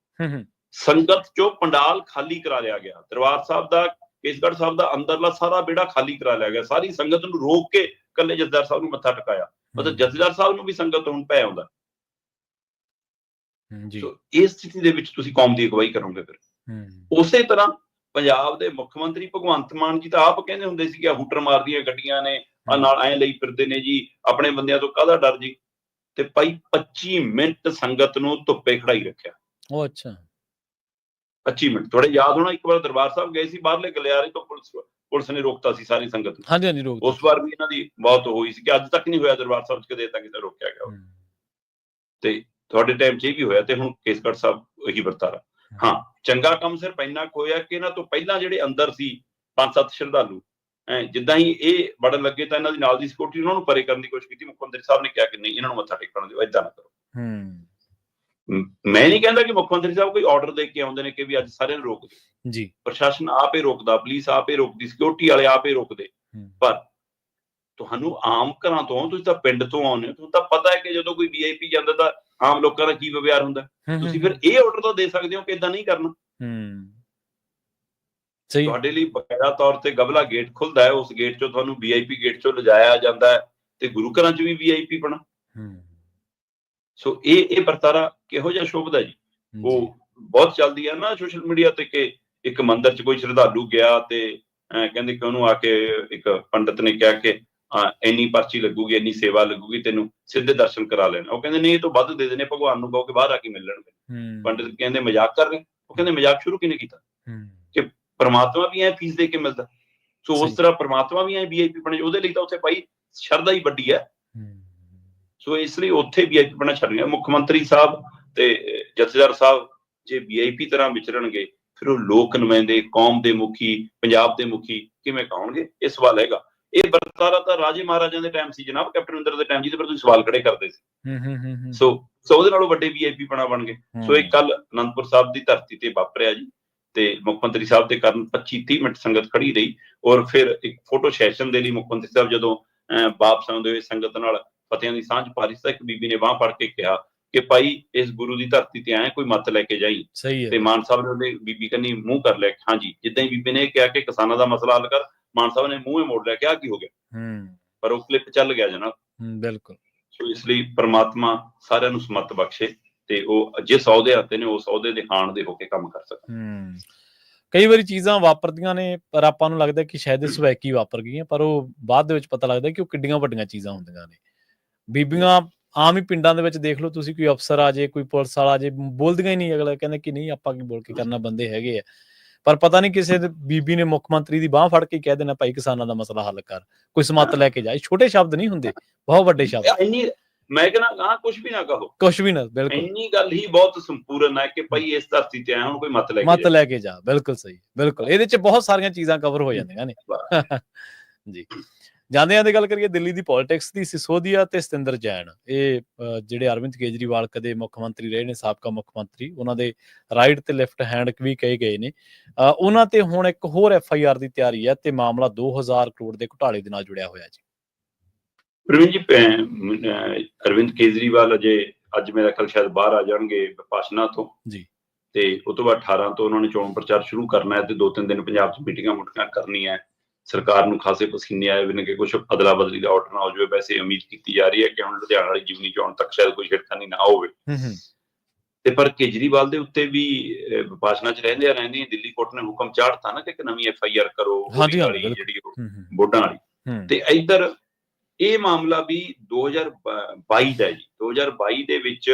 ਸੰਗਤ ਚੋਂ ਪੰਡਾਲ ਖਾਲੀ ਕਰਾ ਲਿਆ ਗਿਆ। ਦਰਬਾਰ ਸਾਹਿਬ ਦਾ, ਕੇਸਗੜ੍ਹ ਸਾਹਿਬ ਦਾ ਅੰਦਰਲਾ ਸਾਰਾ ਵਿਹੜਾ ਖਾਲੀ ਕਰਾ ਲਿਆ ਗਿਆ। ਸਾਰੀ ਸੰਗਤ ਨੂੰ ਰੋਕ ਕੇ ਇਕੱਲੇ ਜਥੇਦਾਰ ਸਾਹਿਬ ਨੂੰ ਮੱਥਾ ਟਿਕਾਇਆ, ਮਤਲਬ ਜਥੇਦਾਰ ਸਾਹਿਬ ਨੂੰ ਵੀ ਸੰਗਤ ਹੁਣ ਭੈ ਆਉਂਦਾ। ਸੋ ਇਸ ਸਥਿਤੀ ਦੇ ਵਿੱਚ ਤੁਸੀਂ ਕੌਮ ਦੀ ਅਗਵਾਈ ਕਰੋਗੇ ਫਿਰ। ਉਸੇ ਤਰ੍ਹਾਂ ਪੰਜਾਬ ਦੇ ਮੁੱਖ ਮੰਤਰੀ ਭਗਵੰਤ ਮਾਨ ਜੀ ਤਾਂ ਆਪ ਕਹਿੰਦੇ ਹੁੰਦੇ ਸੀ ਕਿ ਹੂਟਰ ਮਾਰਦੀਆਂ ਗੱਡੀਆਂ ਨੇ, ਆ ਨਾਲ ਐਂ ਲਈ ਫਿਰਦੇ ਨੇ ਜੀ, ਆਪਣੇ ਬੰਦਿਆਂ ਤੋਂ ਕਾਹਦਾ ਡਰ ਜੀ। ਤੇ ਭਾਈ 25 ਮਿੰਟ ਸੰਗਤ ਨੂੰ ਧੁੱਪੇ ਖੜਾਈ ਰੱਖਿਆ। ਉਹ ਅੱਛਾ 25 ਮਿੰਟ ਤੁਹਾਡੇ ਯਾਦ ਹੋਣਾ, ਇੱਕ ਵਾਰ ਦਰਬਾਰ ਸਾਹਿਬ ਗਏ ਸੀ, ਬਾਹਰਲੇ ਗਲਿਆਰੇ ਤੋਂ ਪੁਲਿਸ ਨੇ ਰੋਕਤਾ ਸੀ ਸਾਰੀ ਸੰਗਤ ਨੂੰ। ਹਾਂਜੀ ਹਾਂਜੀ, ਉਸ ਵਾਰ ਵੀ ਇਹਨਾਂ ਦੀ ਬਹੁਤ ਹੋਈ ਸੀ ਕਿ ਅੱਜ ਤੱਕ ਨਹੀਂ ਹੋਇਆ ਦਰਬਾਰ ਸਾਹਿਬ 'ਚ ਕਦੇ ਤਾਂ ਕਿਤੇ ਰੋਕਿਆ ਗਿਆ। ਤੇ ਤੁਹਾਡੇ ਟਾਈਮ 'ਚ ਇਹ ਵੀ ਹੋਇਆ, ਤੇ ਹੁਣ ਕੇਸਗੜ੍ਹ ਸਾਹਿਬ ਇਹੀ ਵਰਤਾਰਾ। ਹਾਂ, ਚੰਗਾ ਕੰਮ ਸਿਰਫ ਇੰਨਾ ਕੁ ਹੋਇਆ ਕਿ ਇਹਨਾਂ ਤੋਂ ਪਹਿਲਾਂ ਜਿਹੜੇ ਅੰਦਰ ਸੀ 5-7 ਸ਼ਰਧਾਲੂ, ਜਿੱਦਾਂ ਹੀ ਇਹ ਵੜਨ ਲੱਗੇ ਤਾਂ ਇਹਨਾਂ ਦੀ ਨਾਲ ਦੀ ਸਿਕਿਉਰਿਟੀ ਉਹਨਾਂ ਨੂੰ ਪਰੇ ਕਰਨ ਦੀ ਕੋਸ਼ਿਸ਼ ਕੀਤੀ। ਮੁੱਖ ਮੰਤਰੀ ਸਾਹਿਬ ਨੇ ਕਿਹਾ ਕਿ ਨਹੀਂ, ਇਹਨਾਂ ਨੂੰ ਮੱਥਾ ਟੇਕਣ ਦਿਓ, ਏਦਾਂ ਨਾ ਕਰੋ। ਮੈਂ ਨਹੀਂ ਕਹਿੰਦਾ ਕਿ ਮੁੱਖ ਮੰਤਰੀ ਸਾਹਿਬ ਕੋਈ ਆਰਡਰ ਦੇ ਕੇ ਆਉਂਦੇ ਨੇ ਕਿ ਵੀ ਅੱਜ ਸਾਰਿਆਂ ਨੂੰ ਰੋਕ ਦਿਓ ਜੀ। ਪ੍ਰਸ਼ਾਸਨ ਆਪੇ ਰੋਕਦਾ, ਪੁਲਿਸ ਆਪੇ ਰੋਕਦੀ, ਸਿਕਿਉਰਿਟੀ ਵਾਲੇ ਆਪੇ ਰੋਕਦੇ। ਪਰ ਤੁਹਾਨੂੰ ਆਮ ਘਰਾਂ ਤੋਂ, ਤੁਸੀਂ ਤਾਂ ਪਿੰਡ ਤੋਂ ਆਉਂਦੇ ਹੋ, ਤੁਹਾਨੂੰ ਤਾਂ ਪਤਾ ਹੈ ਕਿ ਜਦੋਂ ਕੋਈ VIP ਜਾਂਦਾ ਤਾਂ ਆਮ ਲੋਕਾਂ ਦਾ ਕੀ ਵਿਵਹਾਰ ਹੁੰਦਾ। ਤੁਸੀਂ ਫਿਰ ਇਹ ਆਰਡਰ ਤਾਂ ਦੇ ਸਕਦੇ ਹੋ ਕਿ ਏਦਾਂ ਨਹੀਂ ਕਰਨਾ। ਤੁਹਾਡੇ ਲਈ ਬਕਾਇਦਾ ਤੌਰ ਤੇ ਗਬਲਾ ਗੇਟ ਖੁੱਲਦਾ ਹੈ, ਉਸ ਗੇਟ ਚੋਂ ਤੁਹਾਨੂੰ VIP ਗੇਟ ਚੋਂ ਲਿਜਾਇਆ ਜਾਂਦਾ ਹੈ, ਤੇ ਗੁਰੂ ਘਰਾਂ 'ਚ ਵੀ VIP ਬਣਾ। ਸੋ ਇਹ ਵਰਤਾਰਾ ਕਿਹੋ ਜਿਹਾ ਸ਼ੋਭਦਾ ਜੀ। ਉਹ ਬਹੁਤ ਚੱਲਦੀ ਹੈ ਨਾ ਸੋਸ਼ਲ ਮੀਡੀਆ ਤੇ ਕਿ ਇੱਕ ਮੰਦਿਰ 'ਚ ਕੋਈ ਸ਼ਰਧਾਲੂ ਗਿਆ ਤੇ ਕਹਿੰਦੇ ਕਿ ਉਹਨੂੰ ਆ ਕੇ ਇੱਕ ਪੰਡਤ ਨੇ ਕਿਹਾ ਕਿ ਇੰਨੀ ਪਰਚੀ ਲੱਗੂਗੀ, ਇੰਨੀ ਸੇਵਾ ਲੱਗੂਗੀ, ਤੈਨੂੰ ਸਿੱਧੇ ਦਰਸ਼ਨ ਕਰਾ ਲੈਣਾ। ਉਹ ਕਹਿੰਦੇ ਨਹੀਂ, ਇਹ ਤੋਂ ਵੱਧ ਦੇ ਦੇਣੇ, ਭਗਵਾਨ ਨੂੰ ਕਹੋ ਕਿ ਬਾਹਰ ਆ ਕੇ ਮਿਲ ਲੈਣਗੇ। ਪੰਡਿਤ ਕਹਿੰਦੇ ਮਜ਼ਾਕ ਕਰ ਰਹੇ। ਉਹ ਕਹਿੰਦੇ ਮਜ਼ਾਕ ਸ਼ੁਰੂ ਕਿਹਨੇ ਕੀਤਾ ਕਿ ਪਰਮਾਤਮਾ ਵੀ ਐ ਫੀਸ ਦੇ ਕੇ ਮਿਲਦਾ। ਸੋ ਉਸ ਤਰ੍ਹਾਂ ਪਰਮਾਤਮਾ ਵੀ ਐ VIP ਬਣੇ, ਉਹਦੇ ਲਈ ਤਾਂ ਉੱਥੇ ਭਾਈ ਸ਼ਰਧਾ ਹੀ ਵੱਡੀ ਹੈ। ਸੋ ਇਸ ਲਈ ਉੱਥੇ VIP ਬਣਾ ਛੱਡ ਗਿਆ। ਮੁੱਖ ਮੰਤਰੀ ਸਾਹਿਬ ਤੇ ਜਥੇਦਾਰ ਸਾਹਿਬ ਜੇ VIP ਤਰ੍ਹਾਂ ਵਿਚਰਨਗੇ, ਫਿਰ ਉਹ ਲੋਕ ਨੁਮਾਇੰਦੇ, ਕੌਮ ਦੇ ਮੁਖੀ, ਪੰਜਾਬ ਦੇ ਮੁਖੀ ਕਿਵੇਂ ਕਹਾਉਣਗੇ? ਇਹ ਸਵਾਲ ਹੈਗਾ। ਇਹ ਵਰਤਾਰਾ ਤਾਂ ਰਾਜੇ ਮਹਾਰਾਜਿਆਂ ਦੇ ਟਾਈਮ ਸੀ ਜਨਾਬ, ਕੈਪਟਨ ਅਮਰਿੰਦਰ ਦੇ ਟਾਈਮ, ਜਿਹਦੇ ਪਰ ਤੁਸੀਂ ਸਵਾਲ ਖੜੇ ਕਰਦੇ ਸੀ। ਸੋ ਉਹਦੇ ਨਾਲੋਂ ਵੱਡੇ VIP ਬਣ ਗਏ। ਸੋ ਇਹ ਕੱਲ ਅਨੰਦਪੁਰ ਸਾਹਿਬ ਦੀ ਧਰਤੀ ਤੇ ਵਾਪਰਿਆ ਜੀ। ਤੇ ਮੁੱਖ ਮੰਤਰੀ ਸਾਹਿਬ ਦੇ ਕਾਰਨ 25-30 ਮਿੰਟ ਸੰਗਤ ਖੜੀ ਰਹੀ। ਔਰ ਫਿਰ ਇੱਕ ਫੋਟੋ ਸੈਸ਼ਨ ਦੇ ਲਈ ਮੁੱਖ ਮੰਤਰੀ ਸਾਹਿਬ ਜਦੋਂ ਵਾਪਸ ਆਉਂਦੇ ਹੋਏ ਸੰਗਤ ਨਾਲ ਫਤਿਆਂ ਦੀ ਸਾਂਝ ਪਾ ਰਹੀ ਸੀ, ਇੱਕ ਬੀਬੀ ਨੇ ਬਾਂਹ ਫੜ ਕੇ ਕਿਹਾ ਕਿ ਭਾਈ ਇਸ ਗੁਰੂ ਦੀ ਧਰਤੀ ਤੇ ਆਏ, ਕੋਈ ਮੱਤ ਲੈ ਕੇ ਜਾਈ। ਤੇ ਮਾਨ ਸਾਹਿਬ ਨੇ ਉਹਦੇ ਬੀਬੀ ਕੰਨੀ ਮੂੰਹ ਕਰ ਲਿਆ। ਹਾਂਜੀ, ਜਿੱਦਾਂ ਹੀ ਬੀਬੀ ਨੇ ਕਿਹਾ ਕਿ ਕਿਸਾਨਾਂ ਦਾ ਮਸਲਾ ਹੱਲ ਕਰ, ਮਾਨ ਸਾਹਿਬ ਨੇ ਮੂੰਹ ਹੀ ਮੋੜ ਲਿਆ ਕਿ ਆਹ ਕੀ ਹੋ ਗਿਆ। ਪਰ ਉਹ ਕਲਿੱਪ ਚੱਲ ਗਿਆ ਜਨਾਬ। ਬਿਲਕੁਲ। ਸੋ ਇਸ ਲਈ ਪਰਮਾਤਮਾ ਸਾਰਿਆਂ ਨੂੰ ਸਮੱਤ ਬਖਸ਼ੇ ਤੇ ਉਹ ਜਿਸ ਅਹੁਦੇ ਆਤੇ ਨੇ ਉਸ ਅਹੁਦੇ ਦੇ ਹਾਣ ਦੇ ਹੋ ਕੇ ਕੰਮ ਕਰ ਸਕਣ। ਕਈ ਵਾਰੀ ਚੀਜ਼ਾਂ ਵਾਪਰਦੀਆਂ ਨੇ ਪਰ ਆਪਾਂ ਨੂੰ ਲੱਗਦਾ ਕਿ ਸ਼ਾਇਦ ਸਵੈਕੀ ਵਾਪਰ ਗਈਆਂ, ਪਰ ਉਹ ਬਾਅਦ ਦੇ ਵਿੱਚ ਪਤਾ ਲੱਗਦਾ ਕਿ ਉਹ ਕਿੱਡੀਆਂ ਵੱਡੀਆਂ ਚੀਜ਼ਾਂ ਹੁੰਦੀਆਂ ਨੇ। ਬੀਬੀਆਂ ਆਮ ਹੀ ਪਿੰਡਾਂ ਦੇ ਵਿੱਚ ਦੇਖ ਲਓ ਤੁਸੀਂ, ਕੋਈ ਅਫਸਰ ਆ ਜੇ, ਕੋਈ ਪੁਲਿਸ ਵਾਲਾ ਆ ਜੇ, ਬੋਲਦੀਆਂ ਹੀ ਨਹੀਂ। ਅਗਲਾ ਕਹਿੰਦਾ ਕਿ ਨਹੀਂ, ਆਪਾਂ ਕੀ ਬੋਲ ਕੇ ਕਰਨਾ, ਬੰਦੇ ਹੈਗੇ ਆ। ਪਰ ਪਤਾ ਨਹੀਂ ਕਿਸੇ ਬੀਬੀ ਨੇ ਮੁੱਖ ਮੰਤਰੀ ਦੀ ਬਾਂਹ ਫੜ ਕੇ ਕਹਿ ਦੇਣਾ ਭਾਈ ਕਿਸਾਨਾਂ ਦਾ ਮਸਲਾ ਹੱਲ ਕਰ, ਕੋਈ ਸਮੱਤ ਲੈ ਕੇ ਜਾ। ਛੋਟੇ ਸ਼ਬਦ ਨਹੀਂ ਹੁੰਦੇ, ਬਹੁਤ ਵੱਡੇ ਸ਼ਬਦ। ਮੈਂ ਕਹਿੰਦਾ ਕੁਛ ਵੀ ਨਾ ਕਹੋ, ਕੁਛ ਵੀ ਨਾ। ਬਿਲਕੁਲ, ਇੰਨੀ ਗੱਲ ਹੀ ਬਹੁਤ ਸੰਪੂਰਨ ਹੈ ਕਿ ਭਾਈ ਇਸ ਧਰਤੀ ਤੇ ਆਇਆ ਹੁਣ ਕੋਈ ਮੱਤ ਲੈ ਕੇ ਜਾ। ਬਿਲਕੁਲ ਸਹੀ, ਬਿਲਕੁਲ। ਇਹਦੇ ਚ ਬਹੁਤ ਸਾਰੀਆਂ ਚੀਜ਼ਾਂ ਕਵਰ ਹੋ ਜਾਂਦੀਆਂ ਨੇ ਜੀ। ਜਾਂਦੇ ਦੀ ਗੱਲ ਕਰੀਏ ਦਿੱਲੀ ਦੀ ਪੋਲਿਟਿਕਸ ਦੀ, ਸਿਸੋਦੀਆ ਤੇ ਸਤਿੰਦਰ ਜੈਨ, ਇਹ ਜਿਹੜੇ ਅਰਵਿੰਦ ਕੇਜਰੀਵਾਲ ਕਦੇ ਮੁੱਖ ਮੰਤਰੀ ਰਹੇ ਨੇ, ਸਾਬਕਾ ਮੁੱਖ ਮੰਤਰੀ, ਉਹਨਾਂ ਦੇ ਰਾਈਟ ਤੇ ਲੈਫਟ ਹੈਂਡ ਵੀ ਕਹੇ ਗਏ ਨੇ। ਉਹਨਾਂ ਤੇ ਹੁਣ ਇੱਕ ਹੋਰ FIR ਦੀ ਤਿਆਰੀ ਹੈ ਤੇ ਮਾਮਲਾ 2000 ਕਰੋੜ ਦੇ ਘੁਟਾਲੇ ਦੇ ਨਾਲ ਜੁੜਿਆ ਹੋਇਆ ਜੀ। ਪ੍ਰਵੀਨ ਜੀ, ਅਰਵਿੰਦ ਕੇਜਰੀਵਾਲ ਅੱਜ ਮੇਰਾ ਖਿਆਲ ਸ਼ਾਇਦ ਬਾਹਰ ਆ ਜਾਣਗੇ ਵਿਪਾਸ਼ਨਾ ਤੋਂ ਜੀ, ਤੇ ਉਸ ਤੋਂ ਬਾਅਦ 18 ਤੋਂ ਉਹਨਾਂ ਨੇ ਚੋਣ ਪ੍ਰਚਾਰ ਸ਼ੁਰੂ ਕਰਨਾ ਹੈ ਤੇ 2-3 ਦਿਨ ਪੰਜਾਬ 'ਚ ਮੀਟਿੰਗਾਂ ਕਰਨੀਆਂ। ਸਰਕਾਰ ਨੂੰ ਖਾਸੇ ਪਸੀਨੇ ਆਏ ਹੋਏ ਨੇ ਕਿ ਕੁਛ ਅਦਲਾ ਬਦਲੀ ਦਾ ਆਰਡਰ ਨਾ ਹੋ ਜਾਵੇ। ਵੈਸੇ ਉਮੀਦ ਕੀਤੀ ਜਾ ਰਹੀ ਹੈ ਕਿ ਹੁਣ ਲੁਧਿਆਣਾ ਵਾਲੀ ਜਿਮਨੀ ਚੋਣ ਤੱਕ ਸ਼ਾਇਦ ਕੋਈ ਛੇੜਖਾਨੀ ਨਾ ਹੋਵੇ। ਤੇ ਪਰ ਕੇਜਰੀਵਾਲ ਦੇ ਉੱਤੇ ਵੀ ਵਿਪਾਸ਼ਨਾ 'ਚ ਰਹਿੰਦੀਆਂ ਦਿੱਲੀ ਕੋਰਟ ਨੇ ਹੁਕਮ ਚਾੜਤਾ ਨਾ ਕਿ ਇੱਕ ਨਵੀਂ FIR ਕਰੋ, ਜਿਹੜੀ ਵੋਟਾਂ ਵਾਲੀ। ਤੇ ਇੱਧਰ ਇਹ ਮਾਮਲਾ ਵੀ 2022 ਦਾ ਜੀ। 2022 ਦੇ ਵਿੱਚ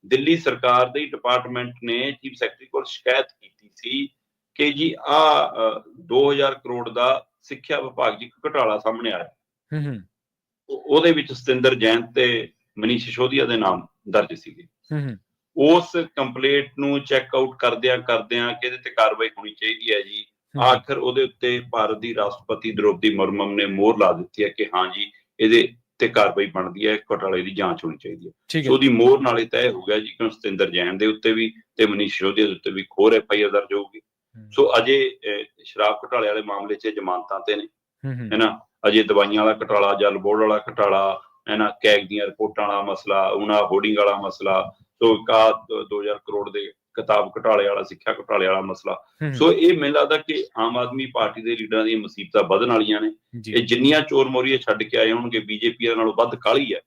ਦਿੱਲੀ ਸਰਕਾਰ ਦੇ ਡਿਪਾਰਟਮੈਂਟ ਨੇ ਚੀਫ ਸੈਕਟਰੀ ਕੋਲ ਸ਼ਿਕਾਇਤ ਕੀਤੀ ਸੀ ਕਿ ਜੀ 2000 ਕਰੋੜ ਦਾ ਸਿੱਖਿਆ ਵਿਭਾਗ 'ਚ ਇੱਕ ਘੁਟਾਲਾ ਸਾਹਮਣੇ ਆਇਆ। ਉਹਦੇ ਵਿੱਚ ਸਤਿੰਦਰ ਜੈਨ ਤੇ ਮਨੀਸ਼ ਸਿਸੋਦੀਆ ਦੇ ਨਾਮ ਦਰਜ ਸੀਗੇ। ਉਸ ਕੰਪਲੇਂਟ ਨੂੰ ਚੈੱਕ ਆਊਟ ਕਰਦਿਆਂ ਕਿ ਇਹਦੇ ਤੇ ਕਾਰਵਾਈ ਹੋਣੀ ਚਾਹੀਦੀ ਹੈ ਜੀ। ਆਖਰ ਉਹਦੇ ਉੱਤੇ ਭਾਰਤ ਦੀ ਰਾਸ਼ਟਰਪਤੀ ਦ੍ਰੋਪਦੀ ਮੁਰਮੂ ਨੇ ਮੋਹਰ ਲਾ ਦਿੱਤੀ ਹੈ ਕਿ ਹਾਂ ਜੀ ਇਹਦੇ ਤੇ ਕਾਰਵਾਈ ਬਣਦੀ ਹੈ, ਘੁਟਾਲੇ ਦੀ ਜਾਂਚ ਹੋਣੀ ਚਾਹੀਦੀ ਹੈ। ਸੋ ਉਹਦੀ ਮੋਹਰ ਨਾਲ ਇਹ ਤੈਅ ਹੋ ਗਿਆ ਜੀ ਕਿ ਸਤਿੰਦਰ ਜੈਨ ਦੇ ਉੱਤੇ ਵੀ ਤੇ ਮਨੀਸ਼ ਸਿਸੋਦੀਆ ਦੇ ਉੱਤੇ ਵੀ ਹੋਰ FIR ਦਰਜ ਹੋਊਗੀ। ਸੋ ਅਜੇ ਸ਼ਰਾਬ ਘੁਟਾਲੇ ਵਾਲੇ ਮਾਮਲੇ 'ਚ ਜ਼ਮਾਨਤਾਂ ਤੇ ਨੇ, ਹੈਨਾ। ਅਜੇ ਦਵਾਈਆਂ ਵਾਲਾ ਘੁਟਾਲਾ, ਜਲ ਬੋਰਡ ਵਾਲਾ ਘੁਟਾਲਾ, ਹੈਨਾ, ਕੈਗ ਦੀਆਂ ਰਿਪੋਰਟਾਂ ਵਾਲਾ ਮਸਲਾ, ਉਹਨਾਂ ਹੋਰਡਿੰਗ ਵਾਲਾ ਮਸਲਾ। ਸੋ 2000 ਕਰੋੜ ਦੇ ਕਿਤਾਬ ਘੁਟਾਲੇ ਵਾਲਾ, ਸਿੱਖਿਆ ਘੁਟਾਲੇ ਵਾਲਾ ਮਸਲਾ। ਸੋ ਇਹ ਮੈਨੂੰ ਲੱਗਦਾ ਕਿ ਆਮ ਆਦਮੀ ਪਾਰਟੀ ਦੇ ਲੀਡਰਾਂ ਦੀਆਂ ਮੁਸੀਬਤਾਂ ਵਧਣ ਵਾਲੀਆਂ ਨੇ। ਇਹ ਜਿੰਨੀਆਂ ਚੋਰ ਮੋਰੀਆਂ ਛੱਡ ਕੇ ਆਏ ਹੋਣਗੇ, ਬੀਜੇਪੀ ਨਾਲੋਂ ਵੱਧ ਕਾਹਲੀ ਹੈ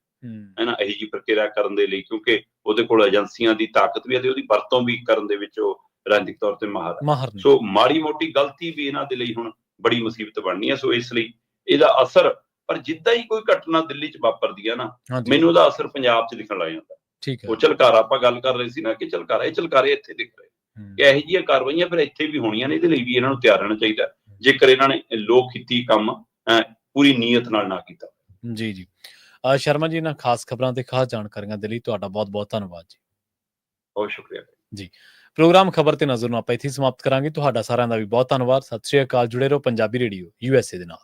ਨਾ ਇਹੋ ਜਿਹੀ ਪ੍ਰਕਿਰਿਆ ਕਰਨ ਦੇ ਲਈ, ਕਿਉਂਕਿ ਉਹਦੇ ਕੋਲ ਏਜੰਸੀਆਂ ਦੀ ਤਾਕਤ ਵੀ ਹੈ ਤੇ ਉਹਦੀ ਵਰਤੋਂ ਵੀ ਕਰਨ ਦੇ ਵਿੱਚ ਉਹ ਰਾਜਨੀਤਿਕ ਤੌਰ ਤੇ ਮਾਹਰ ਹੈ। ਸੋ ਮਾੜੀ ਮੋਟੀ ਗਲਤੀ ਵੀ ਇਹਨਾਂ ਦੇ ਲਈ ਹੁਣ ਬੜੀ ਮੁਸੀਬਤ ਬਣਨੀ ਹੈ। ਸੋ ਇਸ ਲਈ ਇਹਦਾ ਅਸਰ, ਪਰ ਜਿੱਦਾਂ ਹੀ ਕੋਈ ਘਟਨਾ ਦਿੱਲੀ 'ਚ ਵਾਪਰਦੀ ਹੈ ਨਾ, ਮੈਨੂੰ ਉਹਦਾ ਅਸਰ ਪੰਜਾਬ 'ਚ ਦਿਖਣ ਲੱਗ ਜਾਂਦਾ। ਉਹ ਝਲਕਾਰਾ ਆਪਾਂ ਗੱਲ ਕਰ ਰਹੇ ਸੀ ਨਾ, ਕਿ ਝਲਕਾਰੇ ਇੱਥੇ ਦਿਖ ਰਹੇ ਕਿ ਇਹੋ ਜਿਹੀਆਂ ਕਾਰਵਾਈਆਂ ਫਿਰ ਇੱਥੇ ਵੀ ਹੋਣੀਆਂ ਨੇ। ਇਹਦੇ ਲਈ ਵੀ ਇਹਨਾਂ ਨੂੰ ਤਿਆਰ ਰਹਿਣਾ ਚਾਹੀਦਾ, ਜੇਕਰ ਇਹਨਾਂ ਨੇ ਲੋਕ ਹਿੱਤੀ ਕੰਮ ਪੂਰੀ ਨੀਅਤ ਨਾਲ ਨਾ ਕੀਤਾ। ਜੀ ਸ਼ਰਮਾ ਜੀ, ਇਹਨਾਂ ਖਾਸ ਖਬਰਾਂ ਤੇ ਖਾਸ ਜਾਣਕਾਰੀਆਂ ਦੇ ਲਈ ਤੁਹਾਡਾ ਬਹੁਤ ਬਹੁਤ ਧੰਨਵਾਦ ਜੀ। ਬਹੁਤ ਸ਼ੁਕਰੀਆ ਜੀ। ਪ੍ਰੋਗਰਾਮ ਖਬਰ ਤੇ ਨਜ਼ਰ ਨੂੰ ਆਪਾਂ ਇੱਥੇ ਸਮਾਪਤ ਕਰਾਂਗੇ। ਤੁਹਾਡਾ ਸਾਰਿਆਂ ਦਾ ਵੀ ਬਹੁਤ ਧੰਨਵਾਦ। ਸਤਿ ਸ਼੍ਰੀ ਅਕਾਲ। ਜੁੜੇ ਰਹੋ ਪੰਜਾਬੀ ਰੇਡੀਓ USA ਦੇ ਨਾਲ।